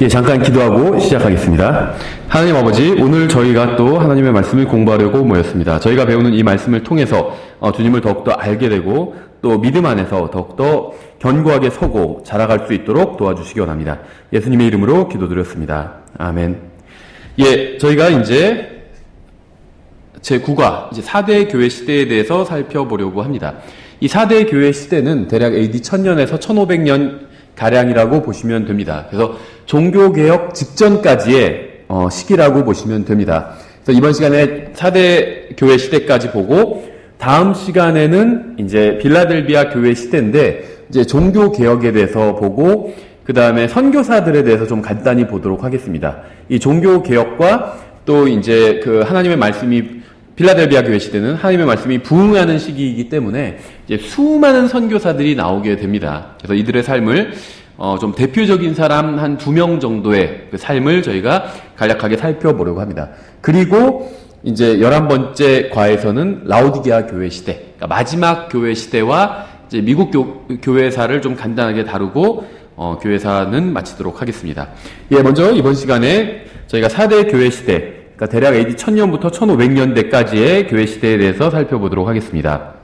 잠깐 기도하고 시작하겠습니다. 하나님 아버지, 오늘 저희가 또 하나님의 말씀을 공부하려고 모였습니다. 저희가 배우는 이 말씀을 통해서 주님을 더욱더 알게 되고 또 믿음 안에서 더욱더 견고하게 서고 자라갈 수 있도록 도와주시기 원합니다. 예수님의 이름으로 기도드렸습니다. 아멘. 저희가 이제 제9과 이제 4대 교회 시대에 대해서 살펴보려고 합니다. 이 4대 교회 시대는 대략 AD 1000년에서 1500년 가량이라고 보시면 됩니다. 그래서 종교개혁 직전까지의 시기라고 보시면 됩니다. 그래서 이번 시간에 4대 교회 시대까지 보고 다음 시간에는 이제 빌라델비아 교회 시대인데 이제 종교개혁에 대해서 보고 그 다음에 선교사들에 대해서 좀 간단히 보도록 하겠습니다. 이 종교개혁과 또 이제 그 하나님의 말씀이 빌라델비아 교회 시대는 하나님의 말씀이 부흥하는 시기이기 때문에 이제 수많은 선교사들이 나오게 됩니다. 그래서 이들의 삶을 좀 대표적인 사람 한 2명 정도의 그 삶을 저희가 간략하게 살펴보려고 합니다. 그리고 이제 11번째 과에서는 라오디게아 교회 시대, 그러니까 마지막 교회 시대와 이제 미국 교회사를 좀 간단하게 다루고 교회사는 마치도록 하겠습니다. 먼저 이번 시간에 저희가 4대 교회 시대, 그러니까 대략 AD 1000년부터 1500년대까지의 교회 시대에 대해서 살펴보도록 하겠습니다.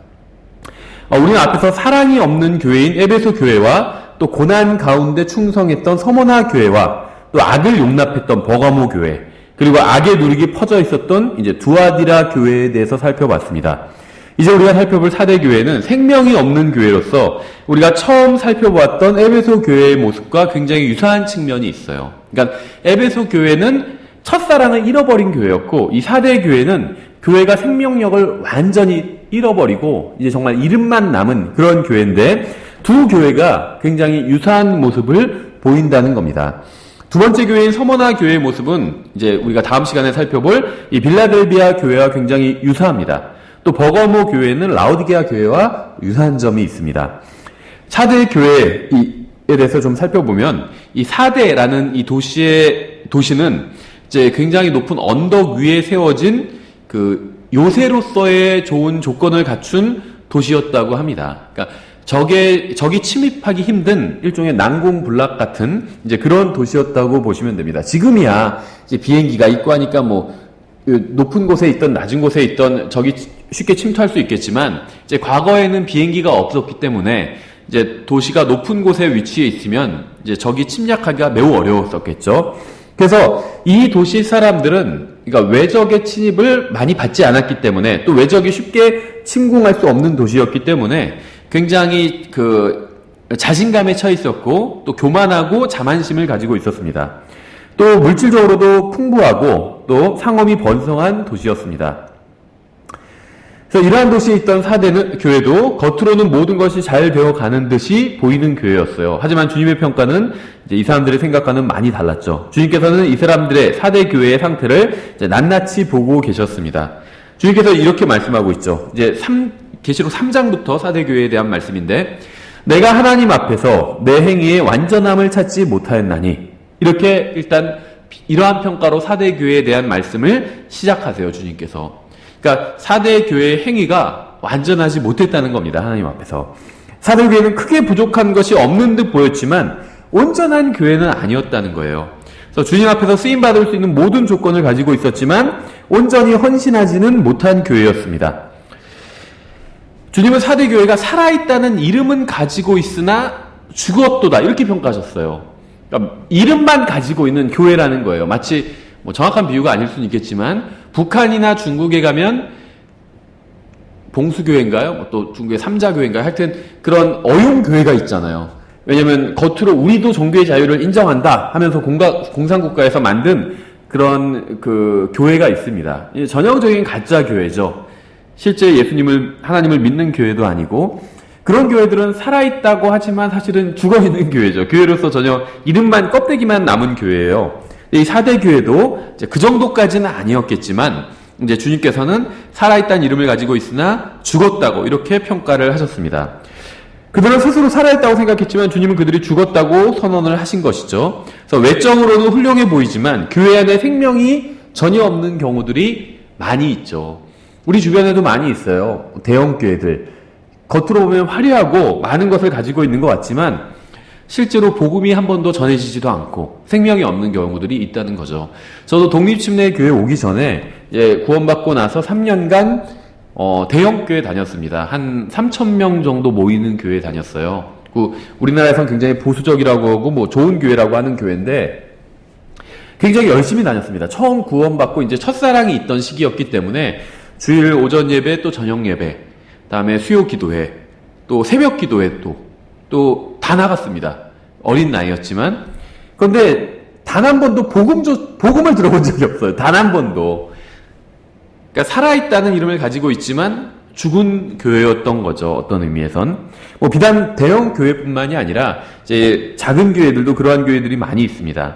우리는 앞에서 사랑이 없는 교회인 에베소 교회와 또 고난 가운데 충성했던 서머나 교회와 또 악을 용납했던 버가모 교회, 그리고 악의 누룩이 퍼져 있었던 이제 두아디라 교회에 대해서 살펴봤습니다. 이제 우리가 살펴볼 4대 교회는 생명이 없는 교회로서 우리가 처음 살펴보았던 에베소 교회의 모습과 굉장히 유사한 측면이 있어요. 그러니까 에베소 교회는 첫사랑을 잃어버린 교회였고, 이 4대 교회는 교회가 생명력을 완전히 잃어버리고 이제 정말 이름만 남은 그런 교회인데, 두 교회가 굉장히 유사한 모습을 보인다는 겁니다. 두 번째 교회인 서머나 교회의 모습은 이제 우리가 다음 시간에 살펴볼 이 빌라델비아 교회와 굉장히 유사합니다. 또 버거모 교회는 라오디게아 교회와 유사한 점이 있습니다. 4대 교회에 대해서 좀 살펴보면 이 4대라는 이 도시는 이제 굉장히 높은 언덕 위에 세워진 그 요새로서의 좋은 조건을 갖춘 도시였다고 합니다. 그러니까 적이 침입하기 힘든 일종의 난공불락 같은 이제 그런 도시였다고 보시면 됩니다. 지금이야 이제 비행기가 있고 하니까 뭐 높은 곳에 있던 낮은 곳에 있던 적이 쉽게 침투할 수 있겠지만, 이제 과거에는 비행기가 없었기 때문에 이제 도시가 높은 곳에 위치해 있으면 이제 적이 침략하기가 매우 어려웠었겠죠. 그래서 이 도시 사람들은 그러니까 외적의 침입을 많이 받지 않았기 때문에, 또 외적이 쉽게 침공할 수 없는 도시였기 때문에 굉장히 그 자신감에 처해 있었고 또 교만하고 자만심을 가지고 있었습니다. 또 물질적으로도 풍부하고 또 상업이 번성한 도시였습니다. 그래서 이러한 도시에 있던 4대 교회도 겉으로는 모든 것이 잘 되어가는 듯이 보이는 교회였어요. 하지만 주님의 평가는 이제 이 사람들의 생각과는 많이 달랐죠. 주님께서는 이 사람들의 4대 교회의 상태를 이제 낱낱이 보고 계셨습니다. 주님께서 이렇게 말씀하고 있죠. 이제 계시록 3장부터 4대 교회에 대한 말씀인데, 내가 하나님 앞에서 내 행위의 완전함을 찾지 못하였나니, 이렇게 일단 이러한 평가로 4대 교회에 대한 말씀을 시작하세요, 주님께서. 그러니까 4대 교회의 행위가 완전하지 못했다는 겁니다, 하나님 앞에서. 4대 교회는 크게 부족한 것이 없는 듯 보였지만 온전한 교회는 아니었다는 거예요. 그래서 주님 앞에서 쓰임받을 수 있는 모든 조건을 가지고 있었지만 온전히 헌신하지는 못한 교회였습니다. 주님은 4대 교회가 살아있다는 이름은 가지고 있으나 죽었도다, 이렇게 평가하셨어요. 그러니까 이름만 가지고 있는 교회라는 거예요. 마치 뭐 정확한 비유가 아닐 수는 있겠지만 북한이나 중국에 가면 봉수교회인가요? 또 중국의 삼자교회인가요? 하여튼 그런 어용교회가 있잖아요. 왜냐면 겉으로 우리도 종교의 자유를 인정한다 하면서 공산국가에서 만든 그런 그 교회가 있습니다. 전형적인 가짜 교회죠. 실제 하나님을 믿는 교회도 아니고, 그런 교회들은 살아있다고 하지만 사실은 죽어있는 교회죠. 교회로서 전혀 이름만, 껍데기만 남은 교회예요. 이 4대 교회도 이제 그 정도까지는 아니었겠지만, 이제 주님께서는 살아있다는 이름을 가지고 있으나 죽었다고 이렇게 평가를 하셨습니다. 그들은 스스로 살아있다고 생각했지만 주님은 그들이 죽었다고 선언을 하신 것이죠. 그래서 외적으로는 훌륭해 보이지만 교회 안에 생명이 전혀 없는 경우들이 많이 있죠. 우리 주변에도 많이 있어요. 대형 교회들. 겉으로 보면 화려하고 많은 것을 가지고 있는 것 같지만 실제로 복음이 한 번도 전해지지도 않고 생명이 없는 경우들이 있다는 거죠. 저도 독립침례교회 오기 전에 구원받고 나서 3년간 대형 교회 다녔습니다. 한 3,000명 정도 모이는 교회 다녔어요. 우리나라에선 굉장히 보수적이라고 하고 뭐 좋은 교회라고 하는 교회인데 굉장히 열심히 다녔습니다. 처음 구원받고 이제 첫사랑이 있던 시기였기 때문에 주일 오전 예배 또 저녁 예배, 그다음에 수요 기도회, 또 새벽 기도회 또 다 나갔습니다. 어린 나이였지만. 그런데 단 한 번도 복음을 들어본 적이 없어요. 단 한 번도. 그러니까 살아있다는 이름을 가지고 있지만 죽은 교회였던 거죠. 어떤 의미에선. 뭐 비단 대형 교회뿐만이 아니라 이제 작은 교회들도 그러한 교회들이 많이 있습니다.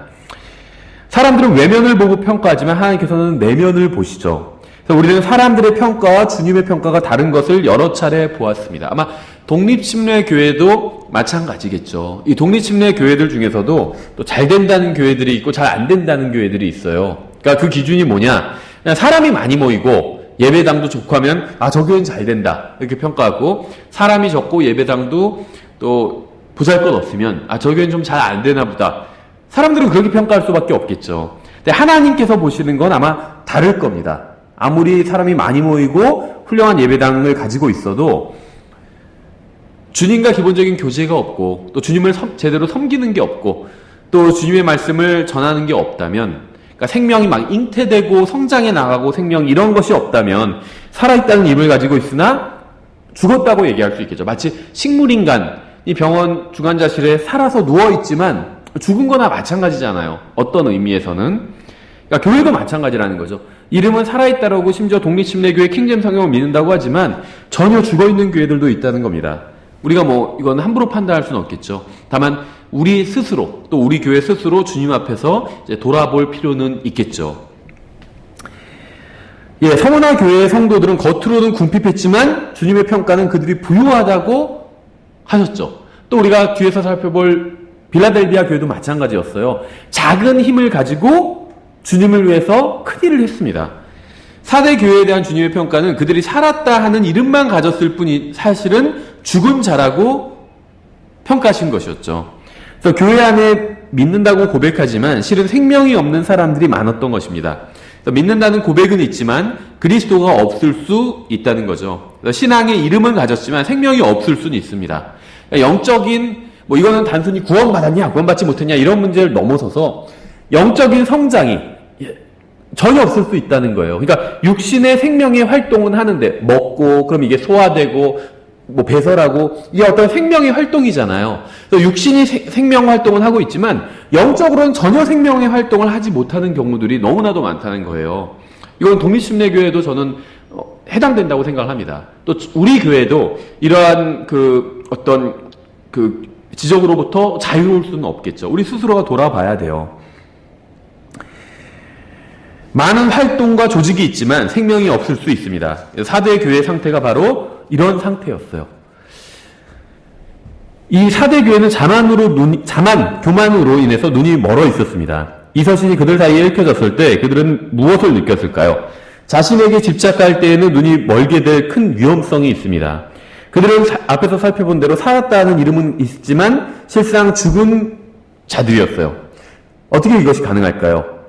사람들은 외면을 보고 평가하지만 하나님께서는 내면을 보시죠. 그래서 우리는 사람들의 평가와 주님의 평가가 다른 것을 여러 차례 보았습니다. 아마 독립침례교회도 마찬가지겠죠. 이 독립침례교회들 중에서도 또 잘 된다는 교회들이 있고 잘 안 된다는 교회들이 있어요. 그러니까 그 기준이 뭐냐? 그냥 사람이 많이 모이고 예배당도 좋고 하면 저 교회는 잘 된다 이렇게 평가하고, 사람이 적고 예배당도 또 보잘것없으면 저 교회는 좀 잘 안 되나 보다. 사람들은 그렇게 평가할 수밖에 없겠죠. 근데 하나님께서 보시는 건 아마 다를 겁니다. 아무리 사람이 많이 모이고 훌륭한 예배당을 가지고 있어도 주님과 기본적인 교제가 없고 또 주님을 제대로 섬기는 게 없고 또 주님의 말씀을 전하는 게 없다면, 그러니까 생명이 막 잉태되고 성장해 나가고 생명 이런 것이 없다면 살아있다는 힘을 가지고 있으나 죽었다고 얘기할 수 있겠죠. 마치 식물인간이 병원 중환자실에 살아서 누워있지만 죽은 거나 마찬가지잖아요. 어떤 의미에서는. 그러니까 교회도 마찬가지라는 거죠. 이름은 살아있다라고 심지어 독립침례교회 킹잼 성경을 믿는다고 하지만 전혀 죽어있는 교회들도 있다는 겁니다. 우리가 이건 함부로 판단할 수는 없겠죠. 다만 우리 스스로, 또 우리 교회 스스로 주님 앞에서 이제 돌아볼 필요는 있겠죠. 서머나 교회의 성도들은 겉으로는 궁핍했지만 주님의 평가는 그들이 부유하다고 하셨죠. 또 우리가 뒤에서 살펴볼 빌라델비아 교회도 마찬가지였어요. 작은 힘을 가지고 주님을 위해서 큰 일을 했습니다. 4대 교회에 대한 주님의 평가는 그들이 살았다 하는 이름만 가졌을 뿐이 사실은 죽은 자라고 평가하신 것이었죠. 그래서 교회 안에 믿는다고 고백하지만 실은 생명이 없는 사람들이 많았던 것입니다. 믿는다는 고백은 있지만 그리스도가 없을 수 있다는 거죠. 신앙의 이름은 가졌지만 생명이 없을 수는 있습니다. 영적인 이거는 단순히 구원받았냐 구원받지 못했냐 이런 문제를 넘어서서 영적인 성장이 전혀 없을 수 있다는 거예요. 그러니까 육신의 생명의 활동은 하는데 먹고 그럼 이게 소화되고 배설하고 이게 어떤 생명의 활동이잖아요. 그래서 육신이 생명 활동은 하고 있지만 영적으로는 전혀 생명의 활동을 하지 못하는 경우들이 너무나도 많다는 거예요. 이건 독립침례교회도 저는 해당된다고 생각을 합니다. 또 우리 교회도 이러한 지적으로부터 자유로울 수는 없겠죠. 우리 스스로가 돌아봐야 돼요. 많은 활동과 조직이 있지만 생명이 없을 수 있습니다. 4대 교회의 상태가 바로 이런 상태였어요. 이 4대 교회는 교만으로 인해서 눈이 멀어 있었습니다. 이 서신이 그들 사이에 읽혀졌을 때 그들은 무엇을 느꼈을까요? 자신에게 집착할 때에는 눈이 멀게 될 큰 위험성이 있습니다. 그들은 앞에서 살펴본 대로 살았다는 이름은 있지만 실상 죽은 자들이었어요. 어떻게 이것이 가능할까요?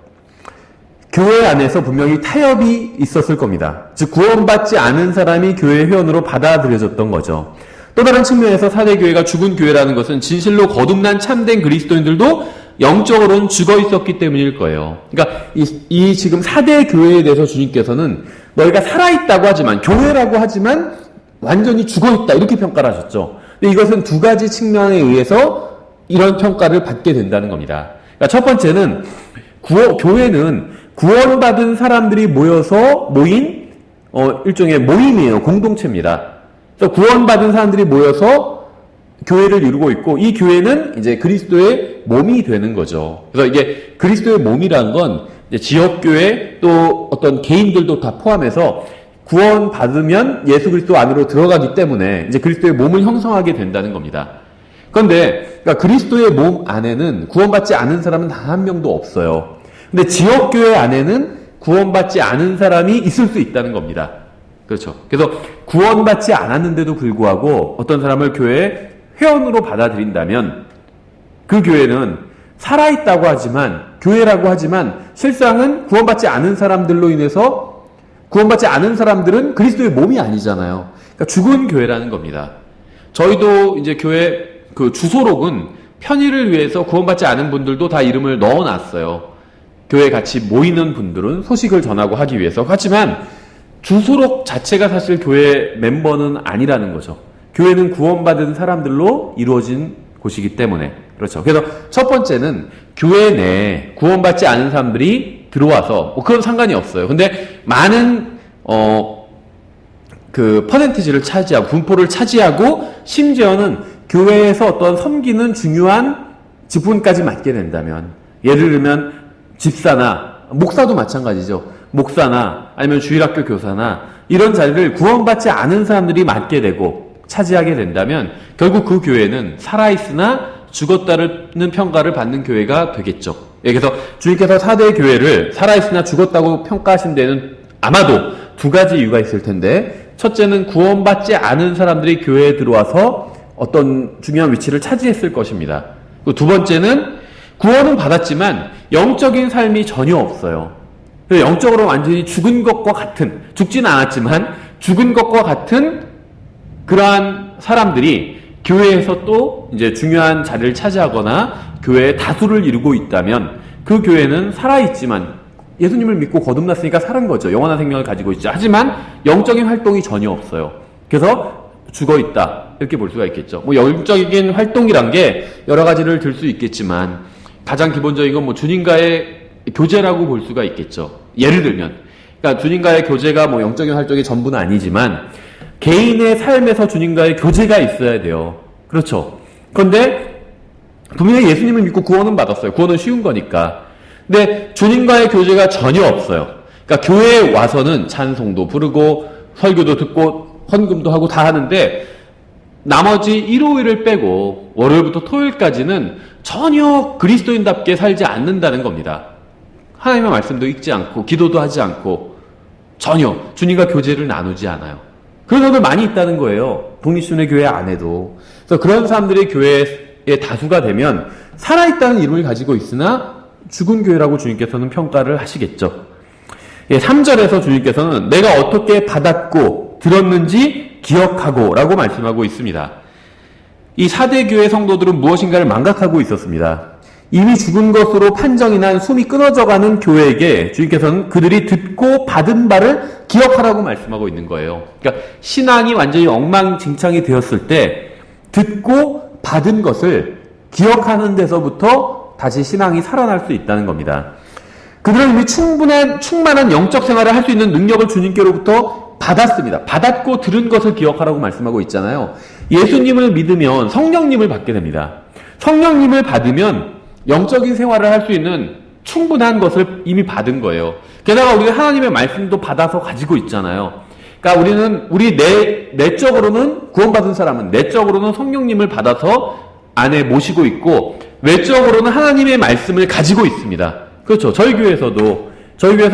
교회 안에서 분명히 타협이 있었을 겁니다. 즉 구원받지 않은 사람이 교회 회원으로 받아들여졌던 거죠. 또 다른 측면에서 4대 교회가 죽은 교회라는 것은 진실로 거듭난 참된 그리스도인들도 영적으로는 죽어 있었기 때문일 거예요. 그러니까 이 지금 4대 교회에 대해서 주님께서는 너희가 살아있다고 하지만 교회라고 하지만 완전히 죽어있다 이렇게 평가를 하셨죠. 근데 이것은 두 가지 측면에 의해서 이런 평가를 받게 된다는 겁니다. 그러니까 첫 번째는 교회는 구원받은 사람들이 모인 일종의 모임이에요. 공동체입니다. 그래서 구원받은 사람들이 모여서 교회를 이루고 있고 이 교회는 이제 그리스도의 몸이 되는 거죠. 그래서 이게 그리스도의 몸이란 건 이제 지역교회 또 어떤 개인들도 다 포함해서 구원받으면 예수 그리스도 안으로 들어가기 때문에 이제 그리스도의 몸을 형성하게 된다는 겁니다. 그런데 그러니까 그리스도의 몸 안에는 구원받지 않은 사람은 단 한 명도 없어요. 근데 지역교회 안에는 구원받지 않은 사람이 있을 수 있다는 겁니다. 그렇죠. 그래서 구원받지 않았는데도 불구하고 어떤 사람을 교회에 회원으로 받아들인다면 그 교회는 살아있다고 하지만, 교회라고 하지만 실상은 구원받지 않은 사람들로 인해서 구원받지 않은 사람들은 그리스도의 몸이 아니잖아요. 그러니까 죽은 교회라는 겁니다. 저희도 이제 교회 그 주소록은 편의를 위해서 구원받지 않은 분들도 다 이름을 넣어놨어요. 교회에 같이 모이는 분들은 소식을 전하고 하기 위해서. 하지만 주소록 자체가 사실 교회 멤버는 아니라는 거죠. 교회는 구원받은 사람들로 이루어진 곳이기 때문에. 그렇죠. 그래서 첫 번째는 교회 내에 구원받지 않은 사람들이 들어와서 그건 상관이 없어요. 근데 많은 그 퍼센티지를 차지하고 분포를 차지하고 심지어는 교회에서 어떤 섬기는 중요한 직분까지 맡게 된다면, 예를 들면 집사나 목사도 마찬가지죠. 목사나 아니면 주일학교 교사나 이런 자리를 구원받지 않은 사람들이 맡게 되고 차지하게 된다면 결국 그 교회는 살아있으나 죽었다는 평가를 받는 교회가 되겠죠. 그래서 주님께서 4대 교회를 살아있으나 죽었다고 평가하신 데는 아마도 두 가지 이유가 있을 텐데, 첫째는 구원받지 않은 사람들이 교회에 들어와서 어떤 중요한 위치를 차지했을 것입니다. 두 번째는 구원은 받았지만 영적인 삶이 전혀 없어요. 영적으로 완전히 죽은 것과 같은, 죽지는 않았지만 죽은 것과 같은 그러한 사람들이 교회에서 또 이제 중요한 자리를 차지하거나 교회의 다수를 이루고 있다면 그 교회는 살아있지만, 예수님을 믿고 거듭났으니까 살은 거죠. 영원한 생명을 가지고 있죠. 하지만 영적인 활동이 전혀 없어요. 그래서 죽어 있다, 이렇게 볼 수가 있겠죠. 영적인 활동이란 게 여러 가지를 들 수 있겠지만 가장 기본적인 건 주님과의 교제라고 볼 수가 있겠죠. 예를 들면, 그러니까 주님과의 교제가 영적인 활동이 전부는 아니지만 개인의 삶에서 주님과의 교제가 있어야 돼요. 그렇죠. 그런데 분명히 예수님을 믿고 구원은 받았어요. 구원은 쉬운 거니까. 근데 주님과의 교제가 전혀 없어요. 그러니까 교회에 와서는 찬송도 부르고 설교도 듣고 헌금도 하고 다 하는데 나머지 일요일을 빼고 월요일부터 토요일까지는 전혀 그리스도인답게 살지 않는다는 겁니다. 하나님의 말씀도 읽지 않고 기도도 하지 않고 전혀 주님과 교제를 나누지 않아요. 그런 사람들 많이 있다는 거예요. 독립순회 교회 안에도. 그래서 그런 사람들이 교회의 다수가 되면 살아있다는 이름을 가지고 있으나 죽은 교회라고 주님께서는 평가를 하시겠죠. 3절에서 주님께서는 내가 어떻게 받았고 들었는지 기억하고 라고 말씀하고 있습니다. 이 4대 교회 성도들은 무엇인가를 망각하고 있었습니다. 이미 죽은 것으로 판정이 난 숨이 끊어져가는 교회에게 주님께서는 그들이 듣고 받은 바를 기억하라고 말씀하고 있는 거예요. 그러니까 신앙이 완전히 엉망진창이 되었을 때 듣고 받은 것을 기억하는 데서부터 다시 신앙이 살아날 수 있다는 겁니다. 그들은 이미 충만한 영적 생활을 할 수 있는 능력을 주님께로부터 받았습니다. 받았고 들은 것을 기억하라고 말씀하고 있잖아요. 예수님을 믿으면 성령님을 받게 됩니다. 성령님을 받으면 영적인 생활을 할 수 있는 충분한 것을 이미 받은 거예요. 게다가 우리가 하나님의 말씀도 받아서 가지고 있잖아요. 그러니까 우리 내적으로는 구원받은 사람은 내적으로는 성령님을 받아서 안에 모시고 있고 외적으로는 하나님의 말씀을 가지고 있습니다. 그렇죠. 저희 교회에서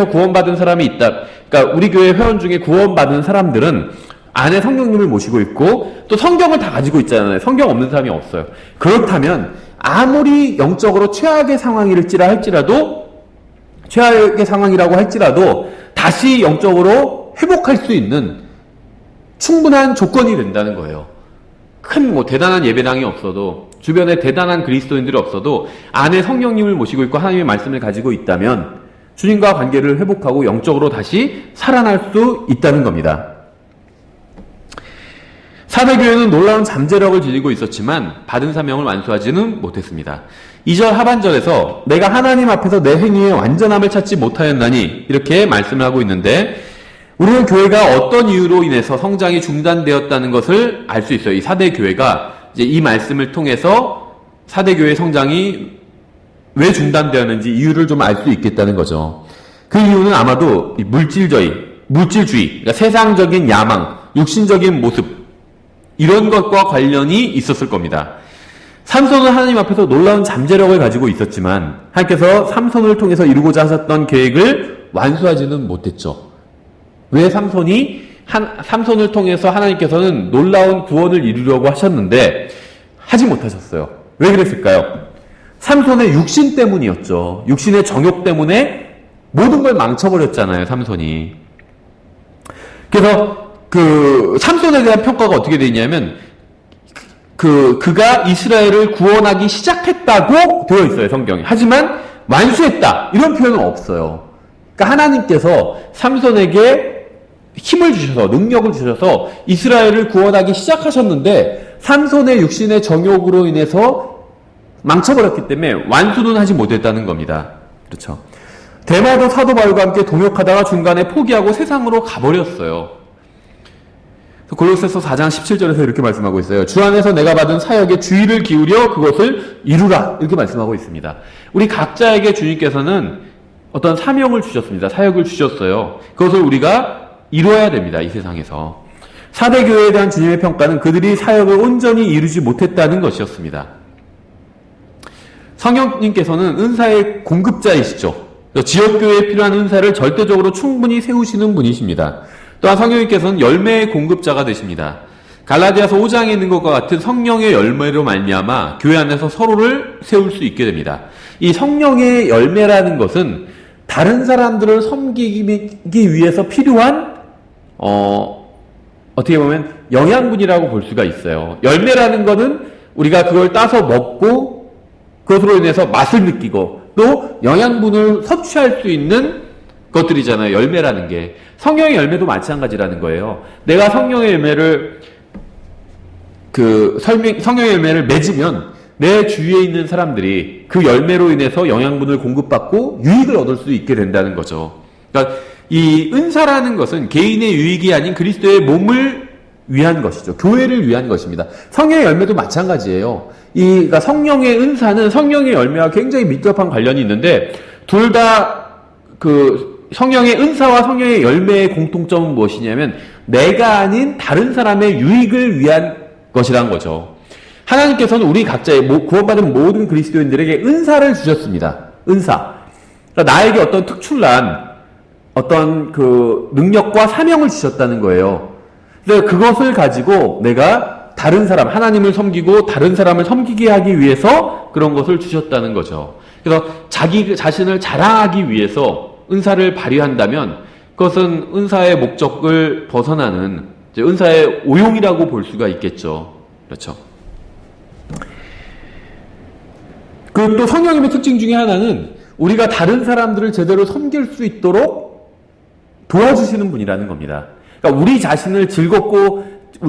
구원받은 사람이 있다. 그러니까 우리 교회 회원 중에 구원받은 사람들은 안에 성령님을 모시고 있고 또 성경을 다 가지고 있잖아요. 성경 없는 사람이 없어요. 그렇다면 아무리 영적으로 최악의 상황이라고 할지라도 다시 영적으로 회복할 수 있는 충분한 조건이 된다는 거예요. 큰 대단한 예배당이 없어도 주변에 대단한 그리스도인들이 없어도 안에 성령님을 모시고 있고 하나님의 말씀을 가지고 있다면 주님과 관계를 회복하고 영적으로 다시 살아날 수 있다는 겁니다. 사대교회는 놀라운 잠재력을 지니고 있었지만 받은 사명을 완수하지는 못했습니다. 2절 하반절에서 내가 하나님 앞에서 내 행위의 완전함을 찾지 못하였나니 이렇게 말씀을 하고 있는데, 우리는 교회가 어떤 이유로 인해서 성장이 중단되었다는 것을 알 수 있어요. 이 4대 교회가 이제 이 말씀을 통해서 4대 교회의 성장이 왜 중단되었는지 이유를 좀 알 수 있겠다는 거죠. 그 이유는 아마도 물질주의, 그러니까 세상적인 야망, 육신적인 모습, 이런 것과 관련이 있었을 겁니다. 삼손은 하나님 앞에서 놀라운 잠재력을 가지고 있었지만 하나님께서 삼손을 통해서 이루고자 하셨던 계획을 완수하지는 못했죠. 왜 삼손을 통해서 하나님께서는 놀라운 구원을 이루려고 하셨는데 하지 못하셨어요. 왜 그랬을까요? 삼손의 육신 때문이었죠. 육신의 정욕 때문에 모든 걸 망쳐버렸잖아요, 삼손이. 그래서 삼손에 대한 평가가 어떻게 되어 있냐면, 그가 이스라엘을 구원하기 시작했다고 되어 있어요, 성경에. 하지만 완수했다, 이런 표현은 없어요. 그러니까 하나님께서 삼손에게 힘을 주셔서, 능력을 주셔서 이스라엘을 구원하기 시작하셨는데, 삼손의 육신의 정욕으로 인해서 망쳐버렸기 때문에 완수는 하지 못했다는 겁니다. 그렇죠. 데마도 사도 바울과 함께 동역하다가 중간에 포기하고 세상으로 가버렸어요. 골로새서 4장 17절에서 이렇게 말씀하고 있어요. 주 안에서 내가 받은 사역에 주의를 기울여 그것을 이루라, 이렇게 말씀하고 있습니다. 우리 각자에게 주님께서는 어떤 사명을 주셨습니다. 사역을 주셨어요. 그것을 우리가 이루어야 됩니다, 이 세상에서. 4대 교회에 대한 주님의 평가는 그들이 사역을 온전히 이루지 못했다는 것이었습니다. 성령님께서는 은사의 공급자이시죠. 지역교회에 필요한 은사를 절대적으로 충분히 세우시는 분이십니다. 또한 성령님께서는 열매의 공급자가 되십니다. 갈라디아서 5장에 있는 것과 같은 성령의 열매로 말미암아 교회 안에서 서로를 세울 수 있게 됩니다. 이 성령의 열매라는 것은 다른 사람들을 섬기기 위해서 필요한 어떻게 보면 영양분이라고 볼 수가 있어요. 열매라는 것은 우리가 그걸 따서 먹고 그것으로 인해서 맛을 느끼고 또 영양분을 섭취할 수 있는 것들이잖아요. 열매라는 게. 성령의 열매도 마찬가지라는 거예요. 내가 성령의 열매를 성령의 열매를 맺으면 내 주위에 있는 사람들이 그 열매로 인해서 영양분을 공급받고 유익을 얻을 수 있게 된다는 거죠. 그러니까 이 은사라는 것은 개인의 유익이 아닌 그리스도의 몸을 위한 것이죠. 교회를 위한 것입니다. 성령의 열매도 마찬가지예요. 그러니까 성령의 은사는 성령의 열매와 굉장히密접한 관련이 있는데 둘 다 성령의 은사와 성령의 열매의 공통점은 무엇이냐면 내가 아닌 다른 사람의 유익을 위한 것이란 거죠. 하나님께서는 우리 각자의 구원받은 모든 그리스도인들에게 은사를 주셨습니다. 은사. 그러니까 나에게 어떤 특출난 어떤 능력과 사명을 주셨다는 거예요. 그래서 그것을 가지고 내가 다른 사람, 하나님을 섬기고 다른 사람을 섬기게 하기 위해서 그런 것을 주셨다는 거죠. 그래서 자기 자신을 자랑하기 위해서 은사를 발휘한다면 그것은 은사의 목적을 벗어나는 은사의 오용이라고 볼 수가 있겠죠. 그렇죠. 그리고 또 성령님의 특징 중에 하나는 우리가 다른 사람들을 제대로 섬길 수 있도록 도와주시는 분이라는 겁니다. 그러니까 우리 자신을 즐겁고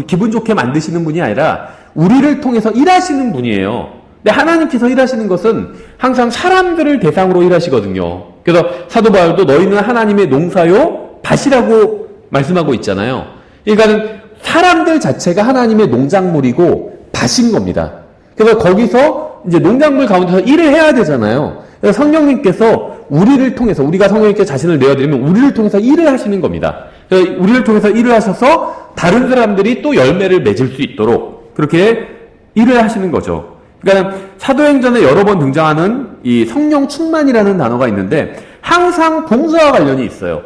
기분 좋게 만드시는 분이 아니라 우리를 통해서 일하시는 분이에요. 근데 하나님께서 일하시는 것은 항상 사람들을 대상으로 일하시거든요. 그래서 사도 바울도 너희는 하나님의 농사요 밭이라고 말씀하고 있잖아요. 그러니까 사람들 자체가 하나님의 농작물이고 밭인 겁니다. 그래서 거기서 이제 농작물 가운데서 일을 해야 되잖아요. 그래서 성령님께서 우리를 통해서 우리가 성령님께 자신을 내어드리면 우리를 통해서 일을 하시는 겁니다. 그래서 우리를 통해서 일을 하셔서 다른 사람들이 또 열매를 맺을 수 있도록 그렇게 일을 하시는 거죠. 그러니까 사도행전에 여러 번 등장하는 이 성령 충만이라는 단어가 있는데 항상 봉사와 관련이 있어요.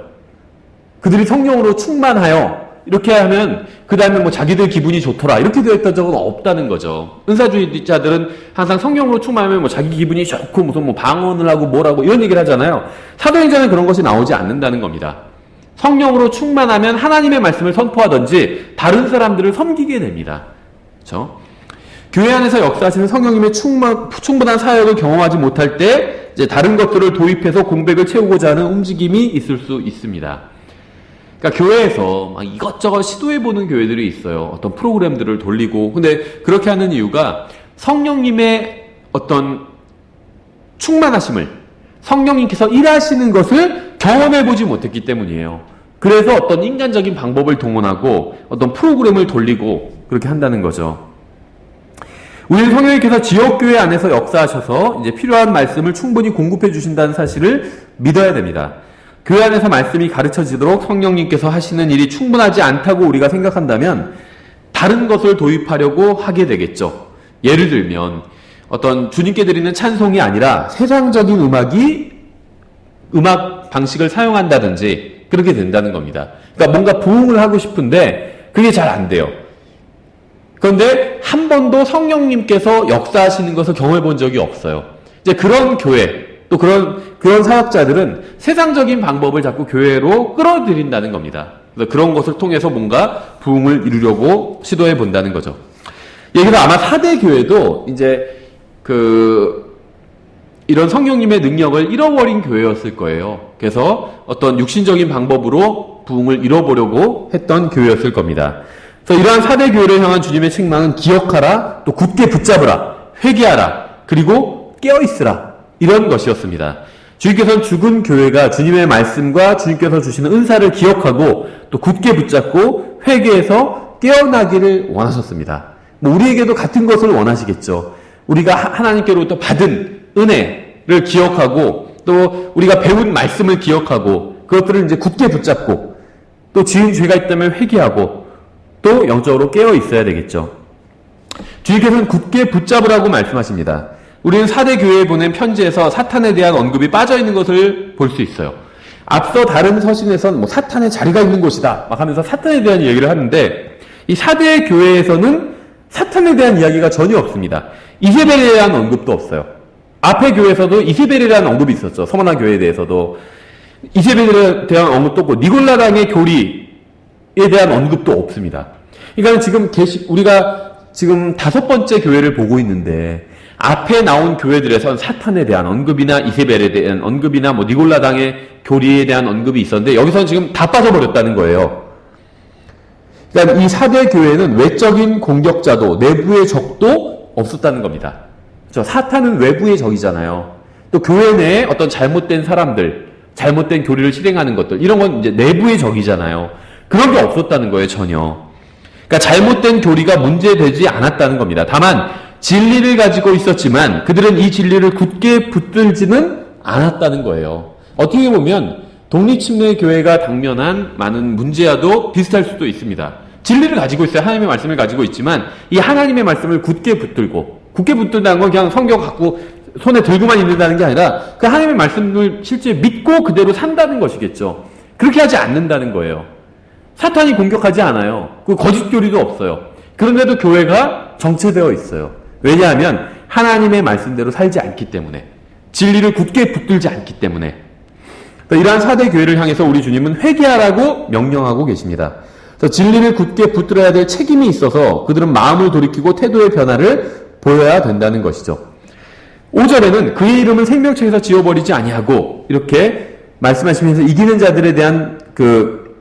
그들이 성령으로 충만하여 이렇게 하면 그 다음에 자기들 기분이 좋더라 이렇게 되어 있던 적은 없다는 거죠. 은사주의자들은 항상 성령으로 충만하면 자기 기분이 좋고 무슨 방언을 하고 뭐라고 이런 얘기를 하잖아요. 사도행전에 그런 것이 나오지 않는다는 겁니다. 성령으로 충만하면 하나님의 말씀을 선포하든지 다른 사람들을 섬기게 됩니다. 그렇죠? 교회 안에서 역사하시는 성령님의 충분한 사역을 경험하지 못할 때 이제 다른 것들을 도입해서 공백을 채우고자 하는 움직임이 있을 수 있습니다. 그러니까 교회에서 막 이것저것 시도해보는 교회들이 있어요. 어떤 프로그램들을 돌리고. 근데 그렇게 하는 이유가 성령님의 어떤 충만하심을 성령님께서 일하시는 것을 경험해보지 못했기 때문이에요. 그래서 어떤 인간적인 방법을 동원하고 어떤 프로그램을 돌리고 그렇게 한다는 거죠. 우리 성령님께서 지역교회 안에서 역사하셔서 이제 필요한 말씀을 충분히 공급해 주신다는 사실을 믿어야 됩니다. 교회 안에서 말씀이 가르쳐지도록 성령님께서 하시는 일이 충분하지 않다고 우리가 생각한다면 다른 것을 도입하려고 하게 되겠죠. 예를 들면 어떤 주님께 드리는 찬송이 아니라 세상적인 음악 방식을 사용한다든지 그렇게 된다는 겁니다. 그러니까 뭔가 부흥을 하고 싶은데 그게 잘 안 돼요. 그런데 한 번도 성령님께서 역사하시는 것을 경험해 본 적이 없어요. 이제 그런 교회, 또 그런 사역자들은 세상적인 방법을 자꾸 교회로 끌어들인다는 겁니다. 그래서 그런 것을 통해서 뭔가 부흥을 이루려고 시도해 본다는 거죠. 그래서 아마 4대 교회도 이제 이런 성령님의 능력을 잃어버린 교회였을 거예요. 그래서 어떤 육신적인 방법으로 부흥을 이뤄보려고 했던 교회였을 겁니다. 그래서 이러한 4대 교회를 향한 주님의 책망은 기억하라, 또 굳게 붙잡으라, 회개하라, 그리고 깨어있으라, 이런 것이었습니다. 주님께서는 죽은 교회가 주님의 말씀과 주님께서 주시는 은사를 기억하고 또 굳게 붙잡고 회개해서 깨어나기를 원하셨습니다. 우리에게도 같은 것을 원하시겠죠. 우리가 하나님께로부터 받은 은혜를 기억하고 또 우리가 배운 말씀을 기억하고 그것들을 이제 굳게 붙잡고 또 지은 죄가 있다면 회개하고 또 영적으로 깨어 있어야 되겠죠. 주님께서는 굳게 붙잡으라고 말씀하십니다. 우리는 4대 교회에 보낸 편지에서 사탄에 대한 언급이 빠져 있는 것을 볼 수 있어요. 앞서 다른 서신에선 사탄의 자리가 있는 곳이다 막 하면서 사탄에 대한 얘기를 하는데 이 4대 교회에서는 사탄에 대한 이야기가 전혀 없습니다. 이세벨에 대한 언급도 없어요. 앞에 교회에서도 이세벨이라는 언급이 있었죠. 서머나 교회에 대해서도 이세벨에 대한 언급도 없고 니골라당의 교리에 대한 언급도 없습니다. 그러니까 지금 우리가 지금 5번째 교회를 보고 있는데 앞에 나온 교회들에선 사탄에 대한 언급이나 이세벨에 대한 언급이나 니골라당의 교리에 대한 언급이 있었는데 여기서는 지금 다 빠져버렸다는 거예요. 그러니까 이 4대 교회는 외적인 공격자도 내부의 적도 없었다는 겁니다. 사탄은 외부의 적이잖아요. 또 교회 내에 어떤 잘못된 사람들, 잘못된 교리를 실행하는 것들, 이런 건 이제 내부의 적이잖아요. 그런 게 없었다는 거예요, 전혀. 그러니까 잘못된 교리가 문제되지 않았다는 겁니다. 다만 진리를 가지고 있었지만 그들은 이 진리를 굳게 붙들지는 않았다는 거예요. 어떻게 보면 독립침례 교회가 당면한 많은 문제와도 비슷할 수도 있습니다. 진리를 가지고 있어요. 하나님의 말씀을 가지고 있지만 이 하나님의 말씀을 굳게 붙들고, 굳게 붙든다는 건 그냥 성경 갖고 손에 들고만 있는다는 게 아니라 그 하나님의 말씀을 실제 믿고 그대로 산다는 것이겠죠. 그렇게 하지 않는다는 거예요. 사탄이 공격하지 않아요. 그 거짓 교리도 없어요. 그런데도 교회가 정체되어 있어요. 왜냐하면 하나님의 말씀대로 살지 않기 때문에, 진리를 굳게 붙들지 않기 때문에. 이러한 4대 교회를 향해서 우리 주님은 회개하라고 명령하고 계십니다. 그래서 진리를 굳게 붙들어야 될 책임이 있어서 그들은 마음을 돌이키고 태도의 변화를 보여야 된다는 것이죠. 5절에는 그의 이름을 생명책에서 지워버리지 아니하고 이렇게 말씀하시면서 이기는 자들에 대한 그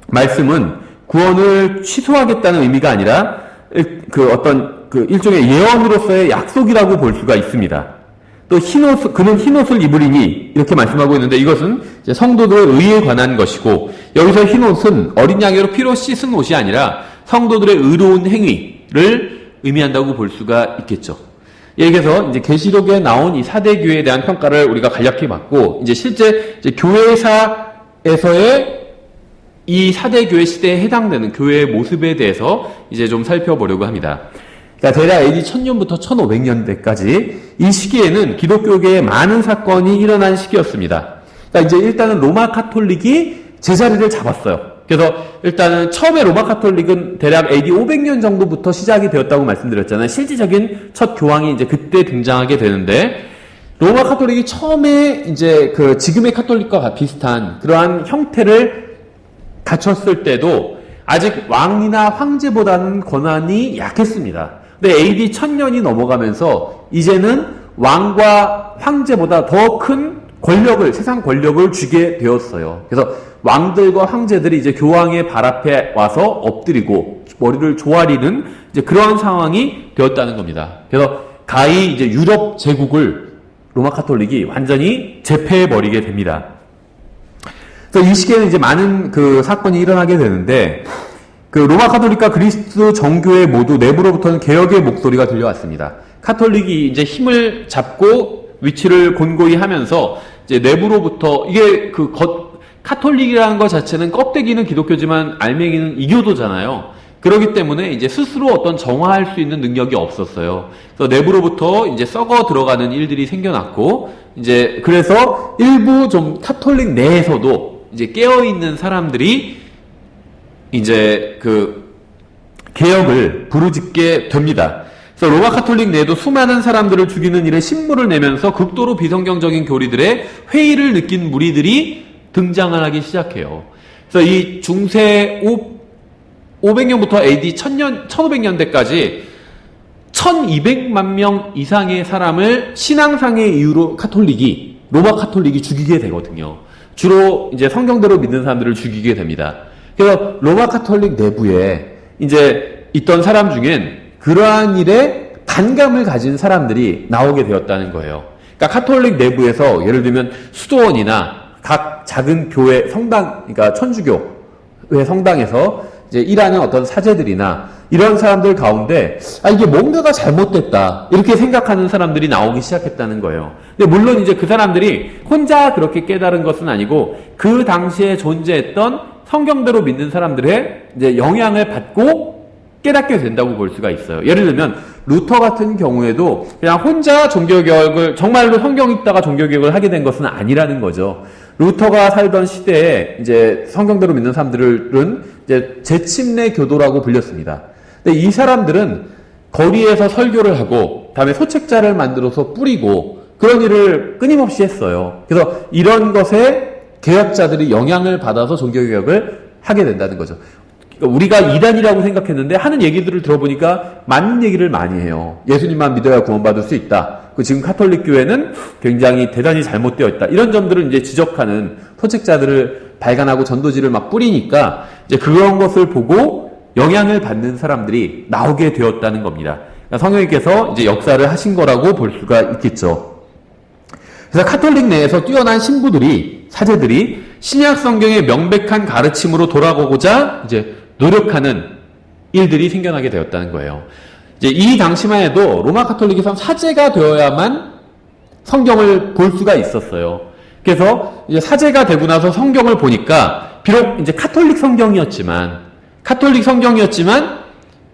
말씀은 구원을 취소하겠다는 의미가 아니라 어떤 일종의 예언으로서의 약속이라고 볼 수가 있습니다. 또 그는 흰옷을 입으리니 이렇게 말씀하고 있는데 이것은 이제 성도들의 의에 관한 것이고, 여기서 흰옷은 어린 양으로 피로 씻은 옷이 아니라 성도들의 의로운 행위를 의미한다고 볼 수가 있겠죠. 여기서 이제 계시록에 나온 이 4대 교회에 대한 평가를 우리가 간략히 봤고, 이제 실제 이제 교회사에서의 이 4대 교회 시대에 해당되는 교회의 모습에 대해서 이제 좀 살펴보려고 합니다. 그러니까 대략 AD 1000년부터 1500년대까지 이 시기에는 기독교계에 많은 사건이 일어난 시기였습니다. 그러니까 이제 일단은 로마 카톨릭이 제자리를 잡았어요. 그래서 일단은 처음에 로마 카톨릭은 대략 AD 500년 정도부터 시작이 되었다고 말씀드렸잖아요. 실질적인 첫 교황이 이제 그때 등장하게 되는데, 로마 카톨릭이 처음에 이제 지금의 카톨릭과 비슷한 그러한 형태를 갖췄을 때도 아직 왕이나 황제보다는 권한이 약했습니다. 근데 AD 1000년이 넘어가면서 이제는 왕과 황제보다 더 큰 권력을, 세상 권력을 쥐게 되었어요. 그래서 왕들과 황제들이 이제 교황의 발 앞에 와서 엎드리고 머리를 조아리는 이제 그러한 상황이 되었다는 겁니다. 그래서 가히 이제 유럽 제국을 로마 카톨릭이 완전히 제패해버리게 됩니다. 그래서 이 시기에는 이제 많은 사건이 일어나게 되는데, 로마 카톨릭과 그리스도 정교회 모두 내부로부터는 개혁의 목소리가 들려왔습니다. 카톨릭이 이제 힘을 잡고 위치를 곤고히 하면서 이제 내부로부터 이게 카톨릭이라는 것 자체는 껍데기는 기독교지만 알맹이는 이교도잖아요. 그렇기 때문에 이제 스스로 어떤 정화할 수 있는 능력이 없었어요. 그래서 내부로부터 이제 썩어 들어가는 일들이 생겨났고, 이제 그래서 일부 좀 카톨릭 내에서도 이제 깨어있는 사람들이 이제 개혁을 부르짖게 됩니다. 그래서 로마 카톨릭 내에도 수많은 사람들을 죽이는 일에 신물을 내면서 극도로 비성경적인 교리들의 회의를 느낀 무리들이 등장을 하기 시작해요. 그래서 이 중세 500년부터 AD 1500년대까지 1200만 명 이상의 사람을 신앙상의 이유로 로마 카톨릭이 죽이게 되거든요. 주로 이제 성경대로 믿는 사람들을 죽이게 됩니다. 그래서 로마 카톨릭 내부에 이제 있던 사람 중엔 그러한 일에 반감을 가진 사람들이 나오게 되었다는 거예요. 그러니까 카톨릭 내부에서 예를 들면 수도원이나 각 작은 교회 성당, 그러니까 천주교회 성당에서 이제 일하는 어떤 사제들이나 이런 사람들 가운데 이게 뭔가가 잘못됐다 이렇게 생각하는 사람들이 나오기 시작했다는 거예요. 근데 물론 이제 그 사람들이 혼자 그렇게 깨달은 것은 아니고 그 당시에 존재했던 성경대로 믿는 사람들의 이제 영향을 받고 깨닫게 된다고 볼 수가 있어요. 예를 들면 루터 같은 경우에도 그냥 혼자 종교개혁을 정말로 성경 읽다가 종교개혁을 하게 된 것은 아니라는 거죠. 루터가 살던 시대에 이제 성경대로 믿는 사람들은 이제 재침례 교도라고 불렸습니다. 근데 이 사람들은 거리에서 설교를 하고 다음에 소책자를 만들어서 뿌리고 그런 일을 끊임없이 했어요. 그래서 이런 것에 개혁자들이 영향을 받아서 종교개혁을 하게 된다는 거죠. 우리가 이단이라고 생각했는데 하는 얘기들을 들어보니까 맞는 얘기를 많이 해요. 예수님만 믿어야 구원받을 수 있다. 지금 카톨릭 교회는 굉장히 대단히 잘못되어 있다. 이런 점들을 이제 지적하는 소책자들을 발간하고 전도지를 막 뿌리니까 이제 그런 것을 보고 영향을 받는 사람들이 나오게 되었다는 겁니다. 그러니까 성령님께서 이제 역사를 하신 거라고 볼 수가 있겠죠. 그래서 카톨릭 내에서 뛰어난 신부들이, 사제들이 신약 성경의 명백한 가르침으로 돌아가고자 이제 노력하는 일들이 생겨나게 되었다는 거예요. 이제 이 당시만 해도 로마 카톨릭에서는 사제가 되어야만 성경을 볼 수가 있었어요. 그래서 이제 사제가 되고 나서 성경을 보니까 비록 이제 카톨릭 성경이었지만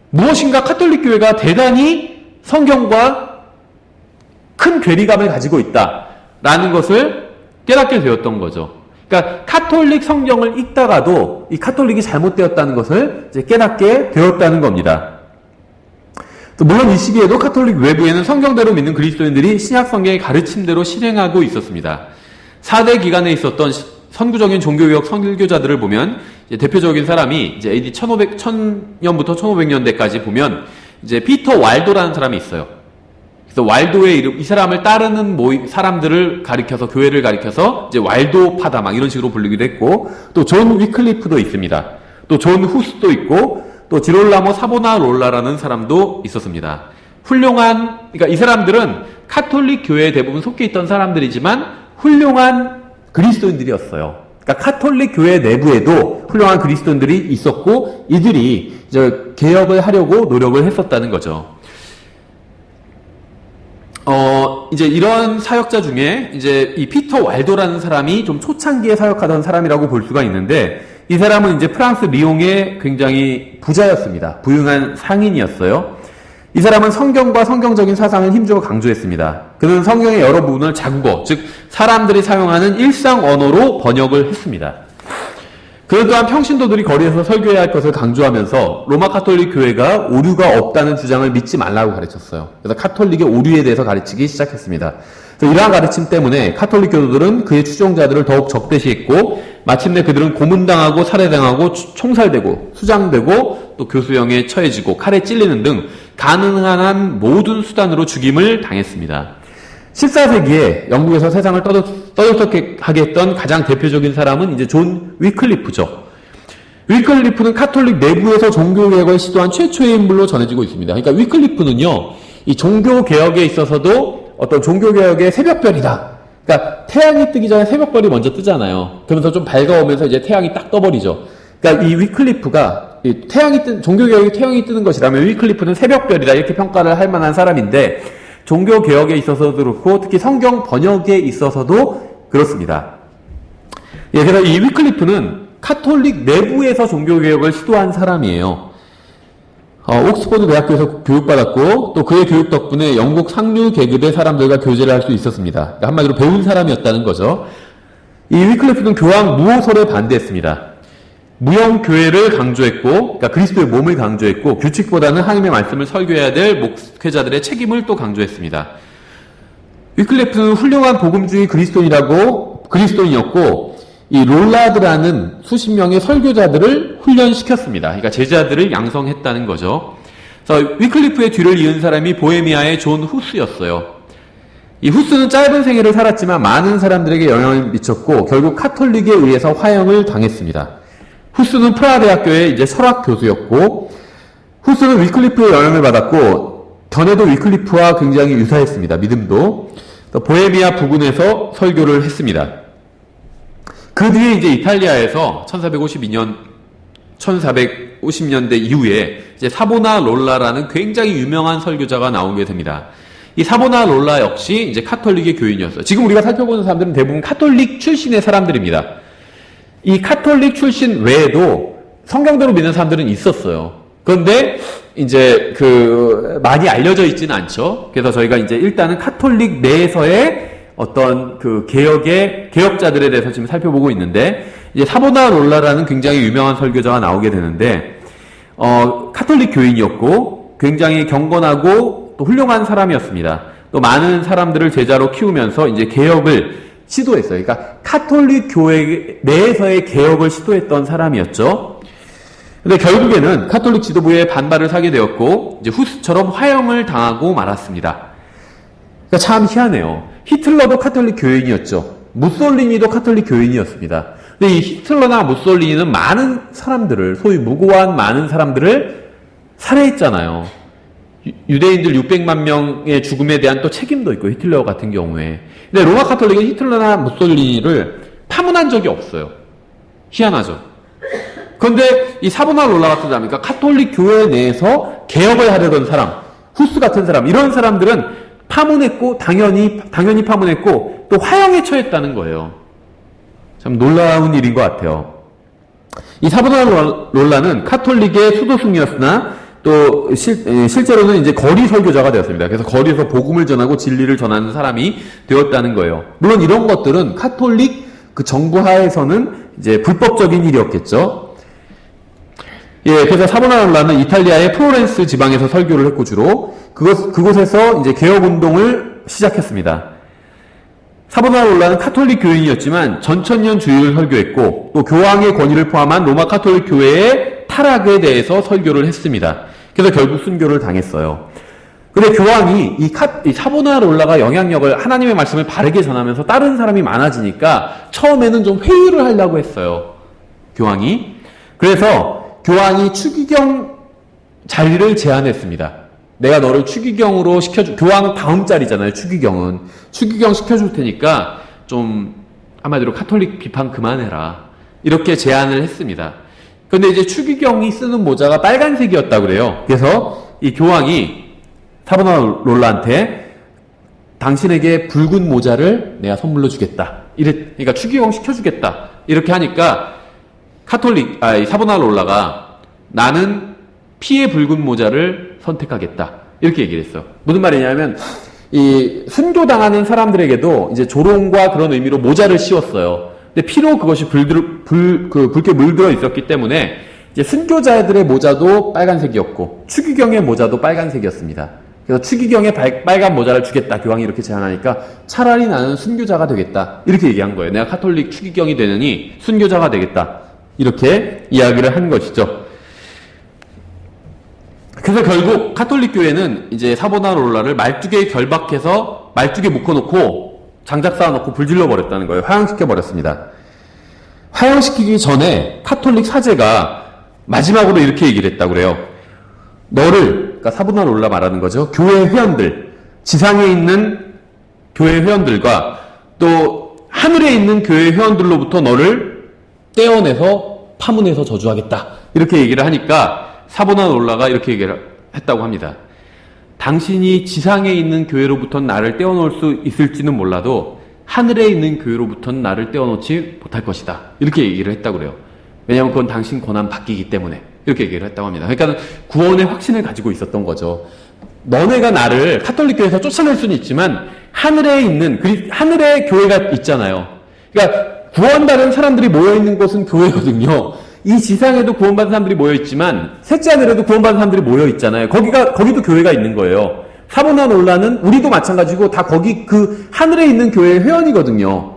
무엇인가 카톨릭 교회가 대단히 성경과 큰 괴리감을 가지고 있다라는 것을 깨닫게 되었던 거죠. 그러니까 카톨릭 성경을 읽다가도 이 카톨릭이 잘못되었다는 것을 이제 깨닫게 되었다는 겁니다. 물론 이 시기에도 카톨릭 외부에는 성경대로 믿는 그리스도인들이 신약 성경의 가르침대로 실행하고 있었습니다. 4대 기간에 있었던 선구적인 종교개혁 선교자들을 보면 이제 대표적인 사람이 이제 AD 1000년부터 1500년대까지 보면 이제 피터 왈도라는 사람이 있어요. 그래서 왈도의 이름, 이 사람을 따르는 사람들을 가리켜서, 교회를 가리켜서 이제 왈도파다 막 이런 식으로 불리기도 했고, 또 존 위클리프도 있습니다. 또 존 후스도 있고, 또 지롤라모 사보나롤라라는 사람도 있었습니다. 그러니까 이 사람들은 카톨릭 교회에 대부분 속해 있던 사람들이지만 훌륭한 그리스도인들이었어요. 그러니까 카톨릭 교회 내부에도 훌륭한 그리스도인들이 있었고, 이들이 이제 개혁을 하려고 노력을 했었다는 거죠. 이제 이런 사역자 중에 이제 이 피터 왈도라는 사람이 좀 초창기에 사역하던 사람이라고 볼 수가 있는데, 이 사람은 이제 프랑스 리옹의 굉장히 부자였습니다. 부유한 상인이었어요. 이 사람은 성경과 성경적인 사상을 힘주어 강조했습니다. 그는 성경의 여러 부분을 자국어, 즉 사람들이 사용하는 일상 언어로 번역을 했습니다. 그는 또한 평신도들이 거리에서 설교해야 할 것을 강조하면서 로마 카톨릭 교회가 오류가 없다는 주장을 믿지 말라고 가르쳤어요. 그래서 카톨릭의 오류에 대해서 가르치기 시작했습니다. 그래서 이러한 가르침 때문에 카톨릭 교도들은 그의 추종자들을 더욱 적대시했고, 마침내 그들은 고문당하고 살해당하고 총살되고 수장되고 또 교수형에 처해지고 칼에 찔리는 등 가능한 한 모든 수단으로 죽임을 당했습니다. 14세기에 영국에서 세상을 떠들썩하게 했던 가장 대표적인 사람은 이제 존 위클리프죠. 위클리프는 카톨릭 내부에서 종교개혁을 시도한 최초의 인물로 전해지고 있습니다. 그러니까 위클리프는요, 이 종교개혁에 있어서도 어떤 종교개혁의 새벽별이다. 그러니까 태양이 뜨기 전에 새벽별이 먼저 뜨잖아요. 그러면서 좀 밝아오면서 이제 태양이 딱 떠버리죠. 그러니까 이 위클리프가 종교개혁이 태양이 뜨는 것이라면 위클리프는 새벽별이다 이렇게 평가를 할 만한 사람인데, 종교개혁에 있어서도 그렇고 특히 성경 번역에 있어서도 그렇습니다. 예, 그래서 이 위클리프는 카톨릭 내부에서 종교개혁을 시도한 사람이에요. 옥스퍼드 대학교에서 교육받았고, 또 그의 교육 덕분에 영국 상류 계급의 사람들과 교제를 할 수 있었습니다. 그러니까 한마디로 배운 사람이었다는 거죠. 이 위클리프는 교황 무호설에 반대했습니다. 무형교회를 강조했고, 그러니까 그리스도의 몸을 강조했고, 규칙보다는 하나님의 말씀을 설교해야 될 목회자들의 책임을 또 강조했습니다. 위클리프는 훌륭한 복음주의 그리스도인이었고, 이 롤라드라는 수십 명의 설교자들을 훈련시켰습니다. 그러니까 제자들을 양성했다는 거죠. 그래서 위클리프의 뒤를 이은 사람이 보헤미아의 존 후스였어요. 이 후스는 짧은 생애를 살았지만 많은 사람들에게 영향을 미쳤고 결국 카톨릭에 의해서 화형을 당했습니다. 후스는 프라하 대학교의 이제 설학 교수였고, 후스는 위클리프의 영향을 받았고 견해도 위클리프와 굉장히 유사했습니다. 믿음도. 보헤미아 부근에서 설교를 했습니다. 그 뒤에 이제 이탈리아에서 1450년대 이후에 이제 사보나롤라라는 굉장히 유명한 설교자가 나오게 됩니다. 이 사보나롤라 역시 이제 카톨릭의 교인이었어요. 지금 우리가 살펴보는 사람들은 대부분 카톨릭 출신의 사람들입니다. 이 카톨릭 출신 외에도 성경대로 믿는 사람들은 있었어요. 그런데 이제 많이 알려져 있지는 않죠. 그래서 저희가 이제 일단은 카톨릭 내에서의 어떤 개혁자들에 대해서 지금 살펴보고 있는데, 이제 사보나롤라라는 굉장히 유명한 설교자가 나오게 되는데, 카톨릭 교인이었고, 굉장히 경건하고 또 훌륭한 사람이었습니다. 또 많은 사람들을 제자로 키우면서 이제 개혁을 시도했어요. 그러니까 카톨릭 교회 내에서의 개혁을 시도했던 사람이었죠. 근데 결국에는 카톨릭 지도부의 반발을 사게 되었고, 이제 후스처럼 화형을 당하고 말았습니다. 그러니까 참 희한해요. 히틀러도 카톨릭 교인이었죠. 무솔리니도 카톨릭 교인이었습니다. 근데 이 히틀러나 무솔리니는 많은 사람들을, 소위 무고한 많은 사람들을 살해했잖아요. 유대인들 600만 명의 죽음에 대한 또 책임도 있고, 히틀러 같은 경우에. 근데 로마 카톨릭은 히틀러나 무솔리니를 파문한 적이 없어요. 희한하죠. 그런데 이 사보나롤라 같은 사람, 그러니까 카톨릭 교회 내에서 개혁을 하려던 사람, 후스 같은 사람, 이런 사람들은 파문했고, 당연히 파문했고, 또 화형에 처했다는 거예요. 참 놀라운 일인 것 같아요. 이 사보나롤라는 카톨릭의 수도승이었으나, 또 실제로는 이제 거리 설교자가 되었습니다. 그래서 거리에서 복음을 전하고 진리를 전하는 사람이 되었다는 거예요. 물론 이런 것들은 카톨릭 그 정부 하에서는 이제 불법적인 일이었겠죠. 예, 그래서 사보나롤라는 이탈리아의 플로렌스 지방에서 설교를 했고, 주로 그곳에서 이제 개혁 운동을 시작했습니다. 사보나롤라는 카톨릭 교인이었지만 전천년주의를 설교했고, 또 교황의 권위를 포함한 로마 카톨릭 교회의 타락에 대해서 설교를 했습니다. 그래서 결국 순교를 당했어요. 근데 교황이 이 사보나롤라가 영향력을, 하나님의 말씀을 바르게 전하면서 다른 사람이 많아지니까 처음에는 좀 회유를 하려고 했어요. 교황이. 그래서 교황이 추기경 자리를 제안했습니다. 내가 너를 추기경으로 교황 다음 자리잖아요, 추기경은. 추기경 시켜줄 테니까 좀 한마디로 카톨릭 비판 그만해라. 이렇게 제안을 했습니다. 근데 이제 추기경이 쓰는 모자가 빨간색이었다고 그래요. 그래서 이 교황이 사보나롤라한테 당신에게 붉은 모자를 내가 선물로 주겠다. 그러니까 추기경 시켜주겠다. 이렇게 하니까 사보나롤라가 나는 피의 붉은 모자를 선택하겠다. 이렇게 얘기를 했어. 무슨 말이냐면, 이 순교당하는 사람들에게도 이제 조롱과 그런 의미로 모자를 씌웠어요. 근데 피로 그것이 붉게 물들어 있었기 때문에 이제 순교자들의 모자도 빨간색이었고 추기경의 모자도 빨간색이었습니다. 그래서 추기경의 빨간 모자를 주겠다. 교황이 이렇게 제안하니까 차라리 나는 순교자가 되겠다. 이렇게 얘기한 거예요. 내가 카톨릭 추기경이 되느니 순교자가 되겠다. 이렇게 이야기를 한 것이죠. 그래서 결국 카톨릭 교회는 이제 사보나롤라를 말뚝에 결박해서 말뚝에 묶어놓고 장작 쌓아놓고 불질러 버렸다는 거예요. 화형시켜 버렸습니다. 화형시키기 전에 카톨릭 사제가 마지막으로 이렇게 얘기를 했다고 그래요. 그러니까 사보나롤라 말하는 거죠. 교회 회원들, 지상에 있는 교회 회원들과 또 하늘에 있는 교회 회원들로부터 너를 떼어내서 파문해서 저주하겠다. 이렇게 얘기를 하니까 사보나롤라가 이렇게 얘기를 했다고 합니다. 당신이 지상에 있는 교회로부터 나를 떼어놓을 수 있을지는 몰라도 하늘에 있는 교회로부터는 나를 떼어놓지 못할 것이다. 이렇게 얘기를 했다고 그래요. 왜냐하면 그건 당신 권한 바뀌기 때문에 이렇게 얘기를 했다고 합니다. 그러니까 구원의 확신을 가지고 있었던 거죠. 너네가 나를 카톨릭 교회에서 쫓아낼 수는 있지만 하늘에 교회가 있잖아요. 그러니까 구원받은 사람들이 모여있는 곳은 교회거든요. 이 지상에도 구원받은 사람들이 모여있지만 셋째 하늘에도 구원받은 사람들이 모여있잖아요. 거기도 교회가 있는 거예요. 사보나놀라는 우리도 마찬가지고 다 거기 그 하늘에 있는 교회의 회원이거든요.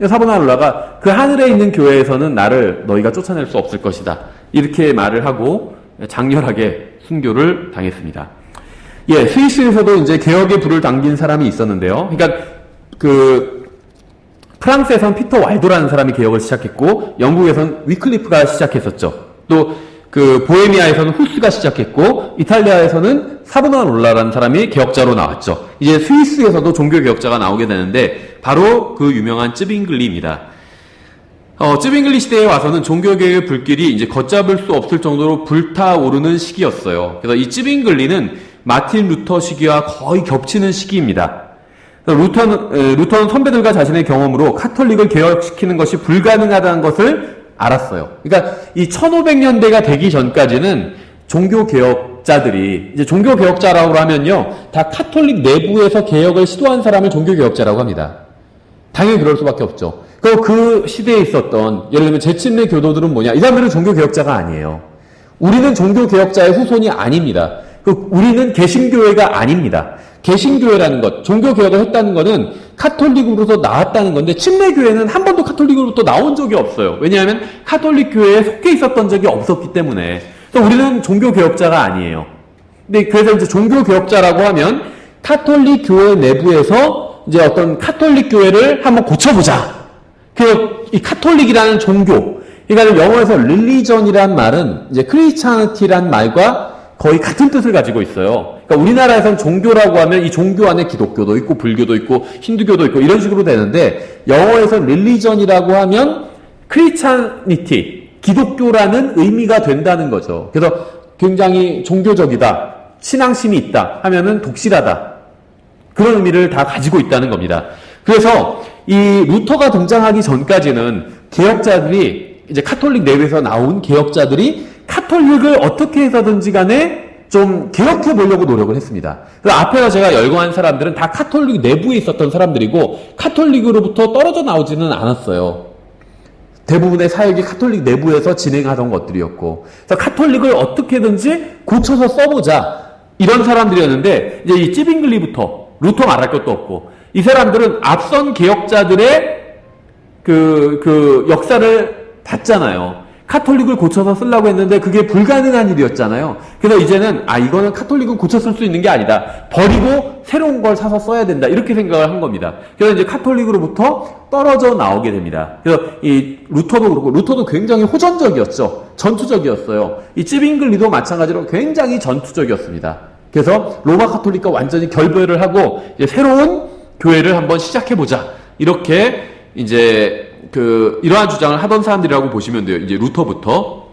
사보나놀라가 그 하늘에 있는 교회에서는 나를 너희가 쫓아낼 수 없을 것이다. 이렇게 말을 하고 장렬하게 순교를 당했습니다. 예, 스위스에서도 이제 개혁의 불을 당긴 사람이 있었는데요. 그러니까 프랑스에선 피터 왈도라는 사람이 개혁을 시작했고, 영국에선 위클리프가 시작했었죠. 또 보헤미아에서는 후스가 시작했고, 이탈리아에서는 사보나롤라라는 사람이 개혁자로 나왔죠. 이제 스위스에서도 종교 개혁자가 나오게 되는데 바로 그 유명한 쯔빙글리입니다. 쯔빙글리 시대에 와서는 종교개혁의 불길이 이제 걷잡을 수 없을 정도로 불타오르는 시기였어요. 그래서 이 쯔빙글리는 마틴 루터 시기와 거의 겹치는 시기입니다. 루터는 선배들과 자신의 경험으로 카톨릭을 개혁시키는 것이 불가능하다는 것을 알았어요. 그러니까 이 1500년대가 되기 전까지는 종교개혁자들이, 이제 종교개혁자라고 하면요, 다 카톨릭 내부에서 개혁을 시도한 사람을 종교개혁자라고 합니다. 당연히 그럴 수밖에 없죠. 그 시대에 있었던, 예를 들면 제침내 교도들은 뭐냐? 이 사람들은 종교개혁자가 아니에요. 우리는 종교개혁자의 후손이 아닙니다. 우리는 개신교회가 아닙니다. 개신교회라는 것, 종교개혁을 했다는 것은 카톨릭으로서 나왔다는 건데, 침례교회는 한 번도 카톨릭으로부터 나온 적이 없어요. 왜냐하면 카톨릭 교회에 속해 있었던 적이 없었기 때문에. 그래서 우리는 종교개혁자가 아니에요. 근데 그래서 이제 종교개혁자라고 하면 카톨릭 교회 내부에서 이제 어떤 카톨릭 교회를 한번 고쳐보자. 이 카톨릭이라는 종교, 그러니까 영어에서 religion이란 말은 이제 크리스찬티란 말과 거의 같은 뜻을 가지고 있어요. 그러니까 우리나라에서는 종교라고 하면 이 종교 안에 기독교도 있고 불교도 있고 힌두교도 있고 이런 식으로 되는데, 영어에서 religion이라고 하면 크리스찬니티, 기독교라는 의미가 된다는 거죠. 그래서 굉장히 종교적이다, 신앙심이 있다 하면은 독실하다, 그런 의미를 다 가지고 있다는 겁니다. 그래서 이 루터가 등장하기 전까지는 개혁자들이, 이제 카톨릭 내부에서 나온 개혁자들이 카톨릭을 어떻게 해서든지 간에 좀 개혁해 보려고 노력을 했습니다. 그래서 앞에서 제가 열거한 사람들은 다 카톨릭 내부에 있었던 사람들이고 카톨릭으로부터 떨어져 나오지는 않았어요. 대부분의 사역이 카톨릭 내부에서 진행하던 것들이었고, 그래서 카톨릭을 어떻게든지 고쳐서 써보자, 이런 사람들이었는데, 이제 이 찌빙글리부터 루터 말할 것도 없고, 이 사람들은 앞선 개혁자들의 역사를 봤잖아요. 카톨릭을 고쳐서 쓰려고 했는데 그게 불가능한 일이었잖아요. 그래서 이제는 이거는 카톨릭은 고쳐 쓸 수 있는 게 아니다, 버리고 새로운 걸 사서 써야 된다, 이렇게 생각을 한 겁니다. 그래서 이제 카톨릭으로부터 떨어져 나오게 됩니다. 그래서 이 루터도 그렇고, 루터도 굉장히 호전적이었죠. 전투적이었어요. 이 찌빙글리도 마찬가지로 굉장히 전투적이었습니다. 그래서 로마 카톨릭과 완전히 결별을 하고 이제 새로운 교회를 한번 시작해보자, 이렇게 이제 이러한 주장을 하던 사람들이라고 보시면 돼요. 이제 루터부터.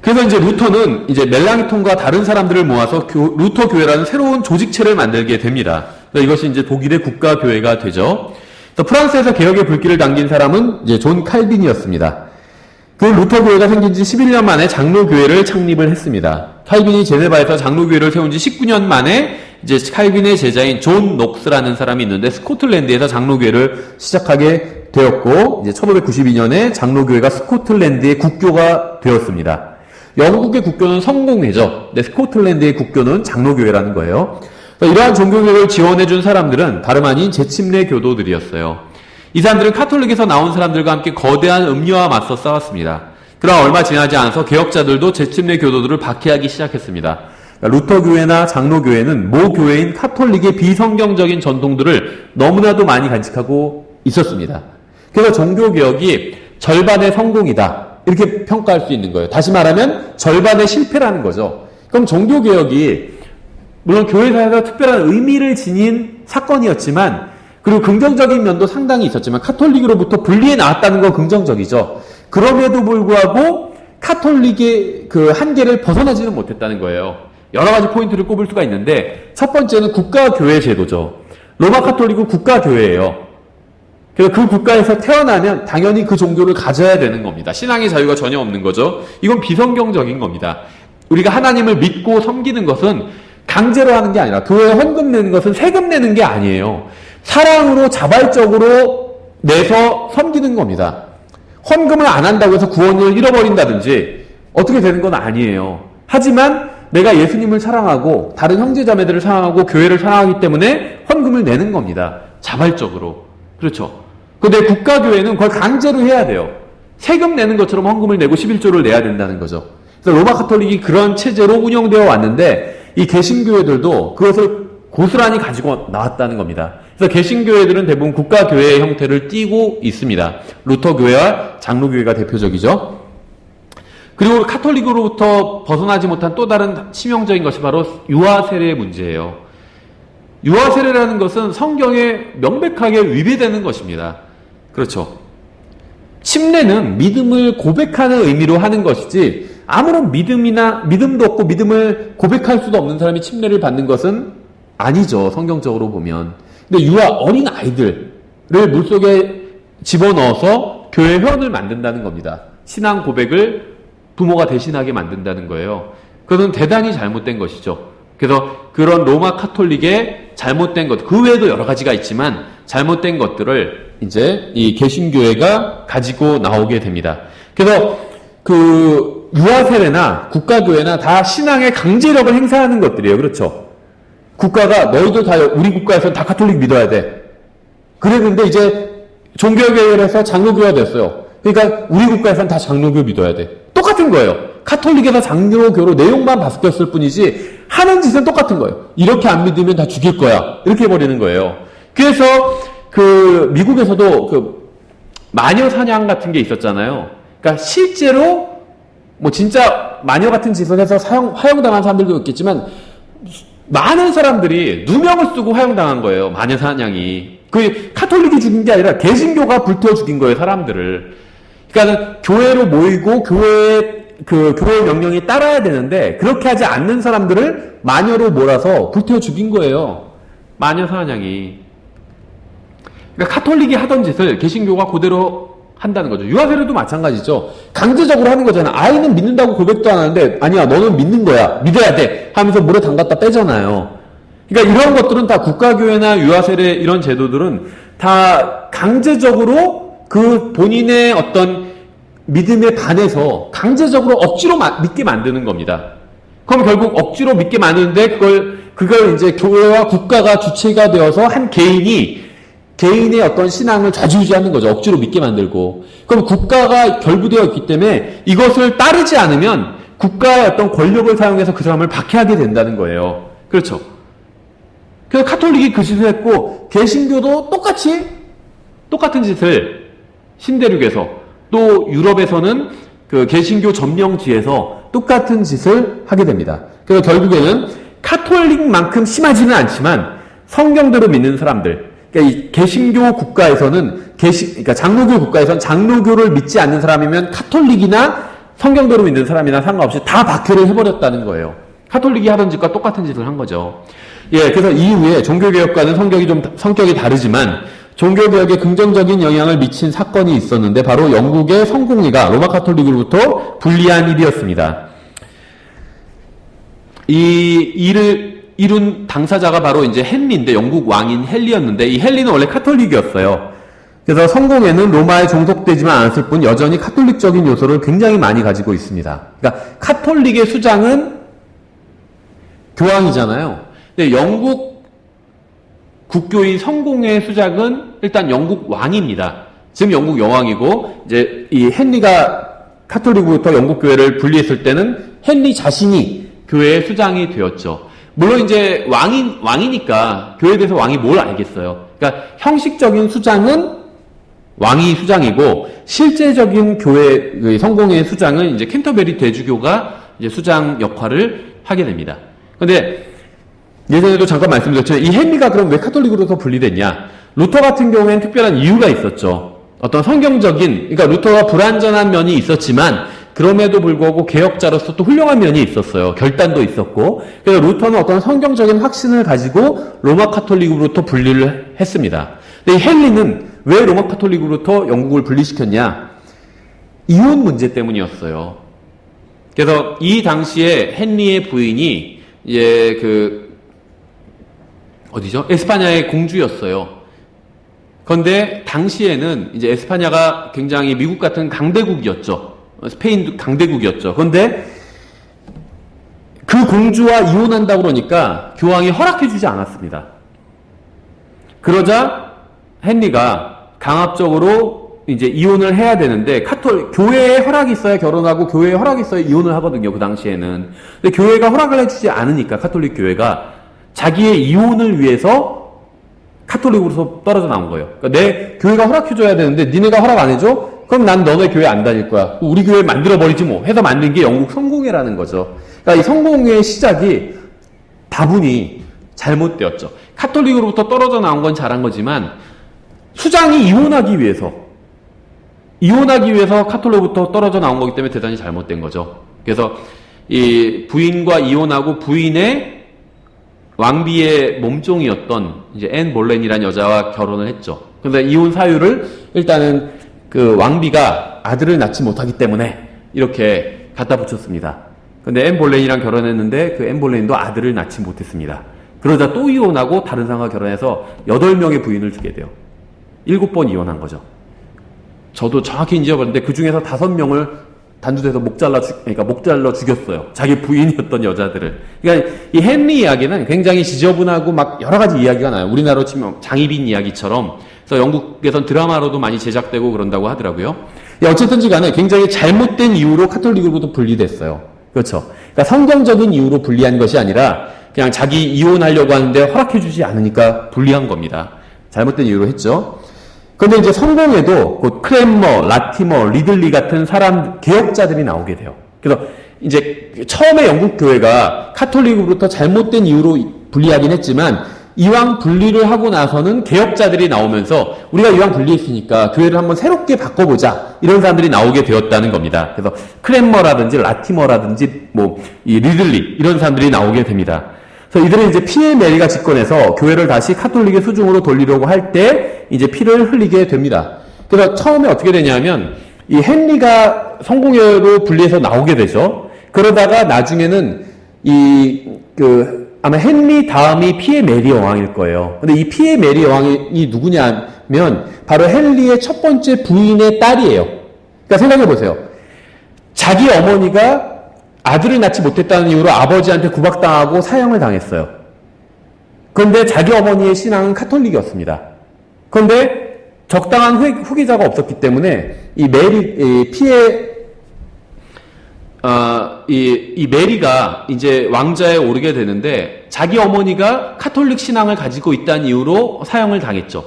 그래서 이제 루터는 이제 멜랑이톤과 다른 사람들을 모아서 루터 교회라는 새로운 조직체를 만들게 됩니다. 이것이 이제 독일의 국가교회가 되죠. 프랑스에서 개혁의 불길을 당긴 사람은 이제 존 칼빈이었습니다. 루터 교회가 생긴 지 11년 만에 장로교회를 창립을 했습니다. 칼빈이 제네바에서 장로교회를 세운 지 19년 만에 이제 칼빈의 제자인 존 녹스라는 사람이 있는데 스코틀랜드에서 장로교회를 시작하게 되었고, 이제 1592년에 장로교회가 스코틀랜드의 국교가 되었습니다. 영국의 국교는 성공회죠. 근데 스코틀랜드의 국교는 장로교회라는 거예요. 이러한 종교교회를 지원해준 사람들은 다름 아닌 재침례 교도들이었어요. 이 사람들은 카톨릭에서 나온 사람들과 함께 거대한 음료와 맞서 싸웠습니다. 그러나 얼마 지나지 않아서 개혁자들도 재침례 교도들을 박해하기 시작했습니다. 루터 교회나 장로 교회는 모 교회인 카톨릭의 비성경적인 전통들을 너무나도 많이 간직하고 있었습니다. 그래서 종교 개혁이 절반의 성공이다, 이렇게 평가할 수 있는 거예요. 다시 말하면 절반의 실패라는 거죠. 그럼 종교 개혁이 물론 교회사에서 특별한 의미를 지닌 사건이었지만, 그리고 긍정적인 면도 상당히 있었지만, 카톨릭으로부터 분리해 나왔다는 건 긍정적이죠. 그럼에도 불구하고 카톨릭의 한계를 벗어나지는 못했다는 거예요. 여러 가지 포인트를 꼽을 수가 있는데, 첫 번째는 국가교회 제도죠. 로마 카톨릭은 국가교회예요. 그래서 그 국가에서 태어나면 당연히 그 종교를 가져야 되는 겁니다. 신앙의 자유가 전혀 없는 거죠. 이건 비성경적인 겁니다. 우리가 하나님을 믿고 섬기는 것은 강제로 하는 게 아니라, 교회에 헌금 내는 것은 세금 내는 게 아니에요. 사랑으로 자발적으로 내서 섬기는 겁니다. 헌금을 안 한다고 해서 구원을 잃어버린다든지 어떻게 되는 건 아니에요. 하지만 내가 예수님을 사랑하고 다른 형제자매들을 사랑하고 교회를 사랑하기 때문에 헌금을 내는 겁니다. 자발적으로. 그렇죠. 근데 국가교회는 그걸 강제로 해야 돼요. 세금 내는 것처럼 헌금을 내고 11조를 내야 된다는 거죠. 그래서 로마 카톨릭이 그런 체제로 운영되어 왔는데 이 개신교회들도 그것을 고스란히 가지고 나왔다는 겁니다. 그래서 개신교회들은 대부분 국가교회의 형태를 띠고 있습니다. 루터교회와 장로교회가 대표적이죠. 그리고 카톨릭으로부터 벗어나지 못한 또 다른 치명적인 것이 바로 유아 세례의 문제예요. 유아 세례라는 것은 성경에 명백하게 위배되는 것입니다. 그렇죠. 침례는 믿음을 고백하는 의미로 하는 것이지 아무런 믿음도 없고 믿음을 고백할 수도 없는 사람이 침례를 받는 것은 아니죠. 성경적으로 보면. 근데 어린 아이들을 물속에 집어넣어서 교회 회원을 만든다는 겁니다. 신앙 고백을 부모가 대신하게 만든다는 거예요. 그것은 대단히 잘못된 것이죠. 그래서 그런 로마 카톨릭의 잘못된 것, 그 외에도 여러 가지가 있지만 잘못된 것들을 이제 이 개신교회가 가지고 나오게 됩니다. 그래서 그 유아세례나 국가교회나 다 신앙의 강제력을 행사하는 것들이에요. 그렇죠? 국가가 너희도 다 우리 국가에서 다 카톨릭 믿어야 돼. 그랬는데 이제 종교개혁을 해서 장로교가 됐어요. 그러니까 우리 국가에서는 다 장로교 믿어야 돼. 똑같은 거예요. 카톨릭에서 장로교로 내용만 바뀌었을 뿐이지 하는 짓은 똑같은 거예요. 이렇게 안 믿으면 다 죽일 거야. 이렇게 해버리는 거예요. 그래서 그 미국에서도 그 마녀 사냥 같은 게 있었잖아요. 그러니까 실제로 뭐 진짜 마녀 같은 짓을 해서 화형당한 사람들도 있겠지만 많은 사람들이 누명을 쓰고 화형당한 거예요. 마녀 사냥이. 그 카톨릭이 죽인 게 아니라 개신교가 불태워 죽인 거예요. 사람들을. 그러니까 교회로 모이고 교회 명령에 따라야 되는데 그렇게 하지 않는 사람들을 마녀로 몰아서 불태워 죽인 거예요. 마녀 사냥이. 그러니까 카톨릭이 하던 짓을 개신교가 그대로 한다는 거죠. 유아세례도 마찬가지죠. 강제적으로 하는 거잖아요. 아이는 믿는다고 고백도 안 하는데 아니야 너는 믿는 거야. 믿어야 돼. 하면서 물에 담갔다 빼잖아요. 그러니까 이런 것들은 다 국가교회나 유아세례 이런 제도들은 다 강제적으로 그 본인의 어떤 믿음에 반해서 강제적으로 억지로 믿게 만드는 겁니다. 그럼 결국 억지로 믿게 만드는데 그걸 이제 교회와 국가가 주체가 되어서 한 개인의 어떤 신앙을 좌지우지하는 거죠. 억지로 믿게 만들고. 그럼 국가가 결부되어 있기 때문에 이것을 따르지 않으면 국가의 어떤 권력을 사용해서 그 사람을 박해하게 된다는 거예요. 그렇죠. 그래서 카톨릭이 그 짓을 했고 개신교도 똑같은 짓을 신대륙에서 또 유럽에서는 그 개신교 점령지에서 똑같은 짓을 하게 됩니다. 그래서 결국에는 카톨릭만큼 심하지는 않지만 성경대로 믿는 사람들, 그러니까 이 개신교 국가에서는 그러니까 장로교 국가에서는 장로교를 믿지 않는 사람이면 카톨릭이나 성경대로 믿는 사람이나 상관없이 다 박해를 해버렸다는 거예요. 카톨릭이 하던 짓과 똑같은 짓을 한 거죠. 예, 그래서 이후에 종교개혁과는 성격이 다르지만 종교개혁에 긍정적인 영향을 미친 사건이 있었는데 바로 영국의 성공회가 로마 카톨릭으로부터 분리한 일이었습니다. 이 일을 이룬 당사자가 바로 이제 헨리인데 영국 왕인 헨리였는데 이 헨리는 원래 카톨릭이었어요. 그래서 성공회는 로마에 종속되지만 않았을 뿐 여전히 카톨릭적인 요소를 굉장히 많이 가지고 있습니다. 그러니까 카톨릭의 수장은 교황이잖아요. 근데 영국 국교인 성공회의 수장은 일단 영국 왕입니다. 지금 영국 여왕이고 이제 이 헨리가 카톨릭으로부터 영국 교회를 분리했을 때는 헨리 자신이 교회의 수장이 되었죠. 물론 이제 왕이니까 교회에 대해서 왕이 뭘 알겠어요. 그러니까 형식적인 수장은 왕이 수장이고 실제적인 교회 성공회의 수장은 이제 캔터베리 대주교가 이제 수장 역할을 하게 됩니다. 그런데 예전에도 잠깐 말씀드렸지만 이 헨리가 그럼 왜 카톨릭으로서 분리됐냐? 루터 같은 경우에는 특별한 이유가 있었죠. 어떤 성경적인, 그러니까 루터가 불완전한 면이 있었지만 그럼에도 불구하고 개혁자로서 또 훌륭한 면이 있었어요. 결단도 있었고. 그래서 루터는 어떤 성경적인 확신을 가지고 로마 카톨릭으로부터 분리를 했습니다. 근데 이 헨리는 왜 로마 카톨릭으로부터 영국을 분리시켰냐? 이혼 문제 때문이었어요. 그래서 이 당시에 헨리의 부인이 어디죠? 에스파냐의 공주였어요. 그런데 당시에는 이제 에스파냐가 굉장히 미국 같은 강대국이었죠. 스페인도 강대국이었죠. 그런데 그 공주와 이혼한다고 그러니까 교황이 허락해주지 않았습니다. 그러자 헨리가 강압적으로 이제 이혼을 해야 되는데 교회에 허락이 있어야 결혼하고 교회에 허락이 있어야 이혼을 하거든요. 그 당시에는. 근데 교회가 허락을 해주지 않으니까 카톨릭 교회가 자기의 이혼을 위해서 카톨릭으로서 떨어져 나온 거예요. 그러니까 내 교회가 허락해줘야 되는데 니네가 허락 안 해줘? 그럼 난 너네 교회 안 다닐 거야. 우리 교회 만들어버리지 뭐 해서 만든 게 영국 성공회라는 거죠. 그러니까 이 성공회의 시작이 다분히 잘못되었죠. 카톨릭으로부터 떨어져 나온 건 잘한 거지만 수장이 이혼하기 위해서 카톨릭으로부터 떨어져 나온 거기 때문에 대단히 잘못된 거죠. 그래서 이 부인과 이혼하고 부인의 왕비의 몸종이었던 이제 앤 볼렌이라는 여자와 결혼을 했죠. 그런데 이혼 사유를 일단은 그 왕비가 아들을 낳지 못하기 때문에 이렇게 갖다 붙였습니다. 근데 앤 볼렌이랑 결혼했는데 그 앤 볼렌도 아들을 낳지 못했습니다. 그러자 또 이혼하고 다른 사람과 결혼해서 8명의 부인을 주게 돼요. 7번 이혼한 거죠. 저도 정확히 잊어버렸는데 그 중에서 5명을 단두대서 목 잘라 죽였어요. 자기 부인이었던 여자들을. 그러니까 이 헨리 이야기는 굉장히 지저분하고 막 여러 가지 이야기가 나요. 우리나라로 치면 장희빈 이야기처럼. 그래서 영국에선 드라마로도 많이 제작되고 그런다고 하더라고요. 어쨌든지 간에 굉장히 잘못된 이유로 카톨릭으로부터 분리됐어요. 그렇죠. 그러니까 성경적인 이유로 분리한 것이 아니라 그냥 자기 이혼하려고 하는데 허락해주지 않으니까 분리한 겁니다. 잘못된 이유로 했죠. 그런데 이제 성공에도 곧 크랜머, 라티머, 리들리 같은 개혁자들이 나오게 돼요. 그래서 이제 처음에 영국 교회가 카톨릭으로부터 잘못된 이유로 분리하긴 했지만 이왕 분리를 하고 나서는 개혁자들이 나오면서 우리가 이왕 분리했으니까 교회를 한번 새롭게 바꿔보자 이런 사람들이 나오게 되었다는 겁니다. 그래서 크랜머라든지 라티머라든지 이 리들리 이런 사람들이 나오게 됩니다. 그래서 이들은 이제 피에 메리가 집권해서 교회를 다시 카톨릭의 수중으로 돌리려고 할 때 이제 피를 흘리게 됩니다. 그래서 처음에 어떻게 되냐면 이 헨리가 성공회로 분리해서 나오게 되죠. 그러다가 나중에는 아마 헨리 다음이 피에 메리 여왕일 거예요. 근데 이 피에 메리 여왕이 누구냐면 바로 헨리의 첫 번째 부인의 딸이에요. 그러니까 생각해 보세요. 자기 어머니가 아들을 낳지 못했다는 이유로 아버지한테 구박당하고 사형을 당했어요. 그런데 자기 어머니의 신앙은 카톨릭이었습니다. 그런데 적당한 후계자가 없었기 때문에 이 메리가 이제 왕자에 오르게 되는데 자기 어머니가 카톨릭 신앙을 가지고 있다는 이유로 사형을 당했죠.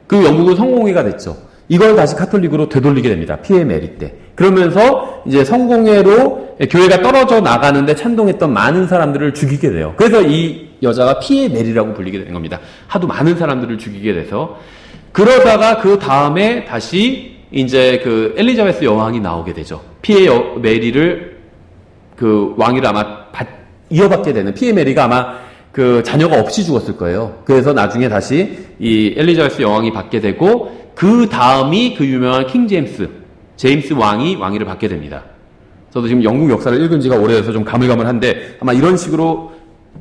그 영국은 성공회가 됐죠. 이걸 다시 카톨릭으로 되돌리게 됩니다. 피에 메리 때. 그러면서 이제 성공회로 교회가 떨어져 나가는데 찬동했던 많은 사람들을 죽이게 돼요. 그래서 이 여자가 피에 메리라고 불리게 되는 겁니다. 하도 많은 사람들을 죽이게 돼서. 그러다가 그 다음에 다시 이제 그 엘리자베스 여왕이 나오게 되죠. 피에 메리를 그 왕위를 아마 이어받게 되는 피에 메리가 아마 그 자녀가 없이 죽었을 거예요. 그래서 나중에 다시 이 엘리자베스 여왕이 받게 되고 그 다음이 그 유명한 킹 제임스 왕이 왕위를 받게 됩니다. 저도 지금 영국 역사를 읽은 지가 오래돼서 좀 가물가물한데 아마 이런 식으로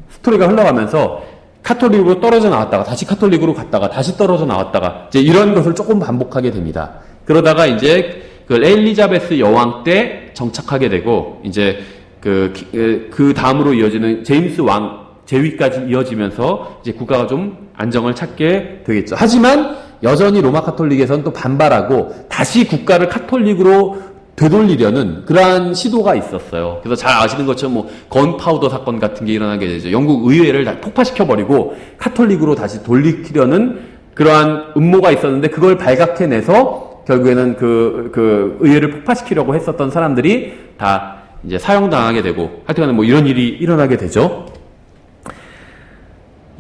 스토리가 흘러가면서 카톨릭으로 떨어져 나왔다가 다시 카톨릭으로 갔다가 다시 떨어져 나왔다가 이제 이런 것을 조금 반복하게 됩니다. 그러다가 이제 그 엘리자베스 여왕 때 정착하게 되고 이제 그 다음으로 이어지는 제임스 왕 제위까지 이어지면서 이제 국가가 좀 안정을 찾게 되겠죠. 하지만 여전히 로마 카톨릭에서는 또 반발하고 다시 국가를 카톨릭으로 되돌리려는 그러한 시도가 있었어요. 그래서 잘 아시는 것처럼 건파우더 사건 같은 게 일어나게 되죠. 영국 의회를 다 폭파시켜버리고 카톨릭으로 다시 돌리려는 그러한 음모가 있었는데 그걸 발각해내서 결국에는 그 의회를 폭파시키려고 했었던 사람들이 다 이제 사형당하게 되고 하여튼간 이런 일이 일어나게 되죠.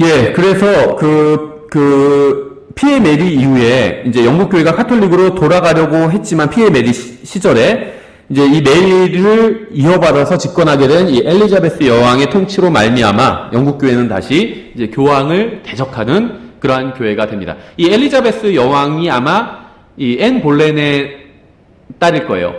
예, 그래서 피에 메리 이후에 이제 영국 교회가 카톨릭으로 돌아가려고 했지만 피에 메리 시절에 이제 이 메리를 이어받아서 집권하게 된 이 엘리자베스 여왕의 통치로 말미암아 영국 교회는 다시 이제 교황을 대적하는 그러한 교회가 됩니다. 이 엘리자베스 여왕이 아마 이 앤 볼렌의 딸일 거예요.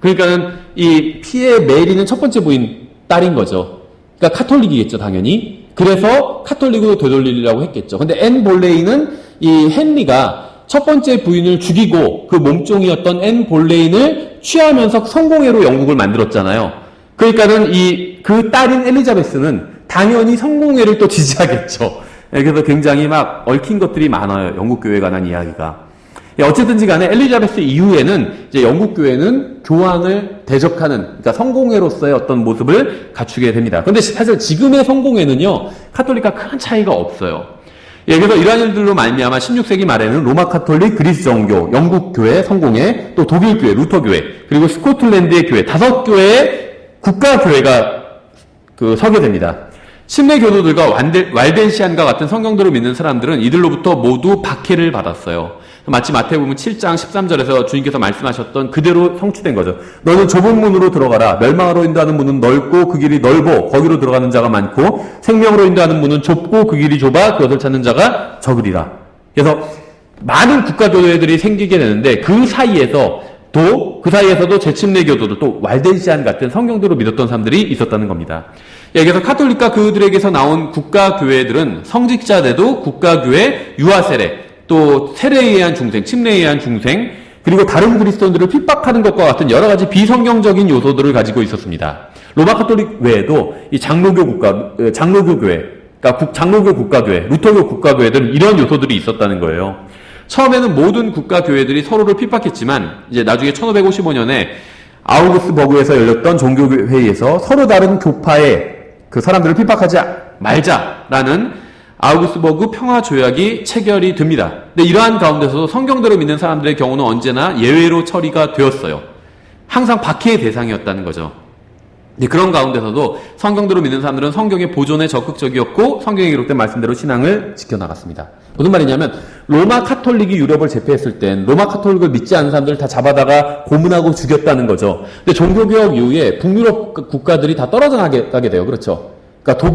그러니까는 이 피에 메리는 첫 번째 부인 딸인 거죠. 그러니까 카톨릭이겠죠, 당연히. 그래서 카톨릭으로 되돌리려고 했겠죠. 근데 앤 볼레이는 이 헨리가 첫 번째 부인을 죽이고 그 몸종이었던 앤 볼레인을 취하면서 성공회로 영국을 만들었잖아요. 그러니까는 그 딸인 엘리자베스는 당연히 성공회를 또 지지하겠죠. 그래서 굉장히 막 얽힌 것들이 많아요. 영국 교회에 관한 이야기가. 어쨌든지 간에 엘리자베스 이후에는 이제 영국 교회는 교황을 대적하는, 그러니까 성공회로서의 어떤 모습을 갖추게 됩니다. 그런데 사실 지금의 성공회는요, 카톨릭과 큰 차이가 없어요. 그래서 이러한 일들로 말미암아 16세기 말에는 로마 카톨릭, 그리스 정교, 영국 교회, 성공회, 또 독일 교회, 루터 교회, 그리고 스코틀랜드의 교회, 5교회의 국가 교회가 서게 됩니다. 침례 교도들과 왈덴시안과 같은 성경들을 믿는 사람들은 이들로부터 모두 박해를 받았어요. 마치 마태복음 7장 13절에서 주님께서 말씀하셨던 그대로 성취된 거죠. 너는 좁은 문으로 들어가라. 멸망으로 인도하는 문은 넓고 그 길이 넓어 거기로 들어가는 자가 많고 생명으로 인도하는 문은 좁고 그 길이 좁아 그것을 찾는 자가 적으리라. 그래서 많은 국가교회들이 생기게 되는데 그 사이에서도 재침례 교도들, 또 왈덴시안 같은 성경대로 믿었던 사람들이 있었다는 겁니다. 그래서 카톨릭과 그들에게서 나온 국가교회들은 성직자들도 국가교회, 유아세례, 또 세례에 의한 중생, 침례에 의한 중생, 그리고 다른 그리스도인들을 핍박하는 것과 같은 여러 가지 비성경적인 요소들을 가지고 있었습니다. 로마 카톨릭 외에도 이 장로교 교회, 그러니까 장로교 국가교회, 루터교 국가교회들은 이런 요소들이 있었다는 거예요. 처음에는 모든 국가교회들이 서로를 핍박했지만 이제 나중에 1555년에 아우구스버그에서 열렸던 종교회의에서 서로 다른 교파의 그 사람들을 핍박하지 말자라는 아우구스버그 평화조약이 체결이 됩니다. 근데 이러한 가운데서도 성경대로 믿는 사람들의 경우는 언제나 예외로 처리가 되었어요. 항상 박해의 대상이었다는 거죠. 그런 가운데서도 성경대로 믿는 사람들은 성경의 보존에 적극적이었고 성경에 기록된 말씀대로 신앙을 지켜나갔습니다. 무슨 말이냐면 로마 카톨릭이 유럽을 제패했을 땐 로마 카톨릭을 믿지 않는 사람들을 다 잡아다가 고문하고 죽였다는 거죠. 근데 종교개혁 이후에 북유럽 국가들이 다 떨어져 가게 돼요. 그렇죠? 그러니까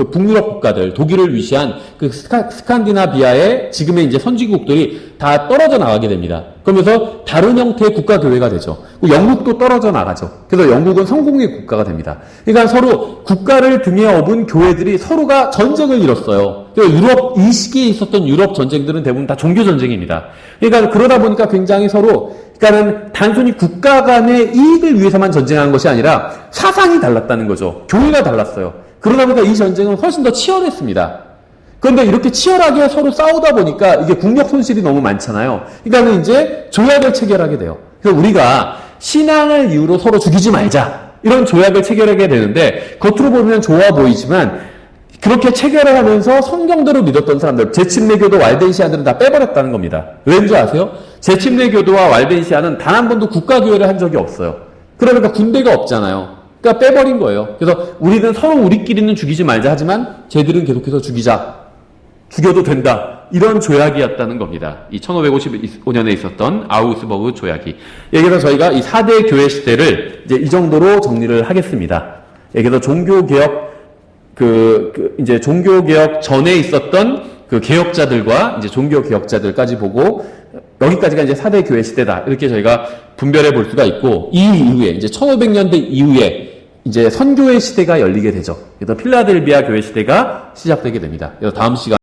북유럽 국가들, 독일을 위시한 그 스칸디나비아의 지금의 이제 선진국들이 다 떨어져 나가게 됩니다. 그러면서 다른 형태의 국가교회가 되죠. 영국도 떨어져 나가죠. 그래서 영국은 성공의 국가가 됩니다. 그러니까 서로 국가를 등에 업은 교회들이 서로가 전쟁을 일었어요. 그러니까 이 시기에 있었던 유럽 전쟁들은 대부분 다 종교 전쟁입니다. 그러니까 그러다 보니까 굉장히 그러니까는 단순히 국가 간의 이익을 위해서만 전쟁한 것이 아니라 사상이 달랐다는 거죠. 교회가 달랐어요. 그러다 보니까 이 전쟁은 훨씬 더 치열했습니다. 그런데 이렇게 치열하게 서로 싸우다 보니까 이게 국력 손실이 너무 많잖아요. 그러니까 이제 조약을 체결하게 돼요. 그래서 우리가 신앙을 이유로 서로 죽이지 말자. 이런 조약을 체결하게 되는데 겉으로 보면 좋아 보이지만 그렇게 체결을 하면서 성경대로 믿었던 사람들, 재침례교도 왈덴시아들은 다 빼버렸다는 겁니다. 왠지 아세요? 재침례교도와 왈덴시아는 단 한 번도 국가교회를 한 적이 없어요. 그러니까 군대가 없잖아요. 그러니까 빼버린 거예요. 그래서 우리는 서로 우리끼리는 죽이지 말자 하지만 쟤들은 계속해서 죽여도 된다. 이런 조약이었다는 겁니다. 이 1555년에 있었던 아우구스버그 조약이. 그래서 저희가 이 4대 교회 시대를 이제 이 정도로 정리를 하겠습니다. 그래서 종교개혁, 이제 종교개혁 전에 있었던 그 개혁자들과 이제 종교개혁자들까지 보고 여기까지가 이제 4대 교회 시대다. 이렇게 저희가 분별해 볼 수가 있고 이 이후에 이제 1500년대 이후에 이제 선교회 시대가 열리게 되죠. 그래서 필라델비아 교회 시대가 시작되게 됩니다. 그래서 다음 시간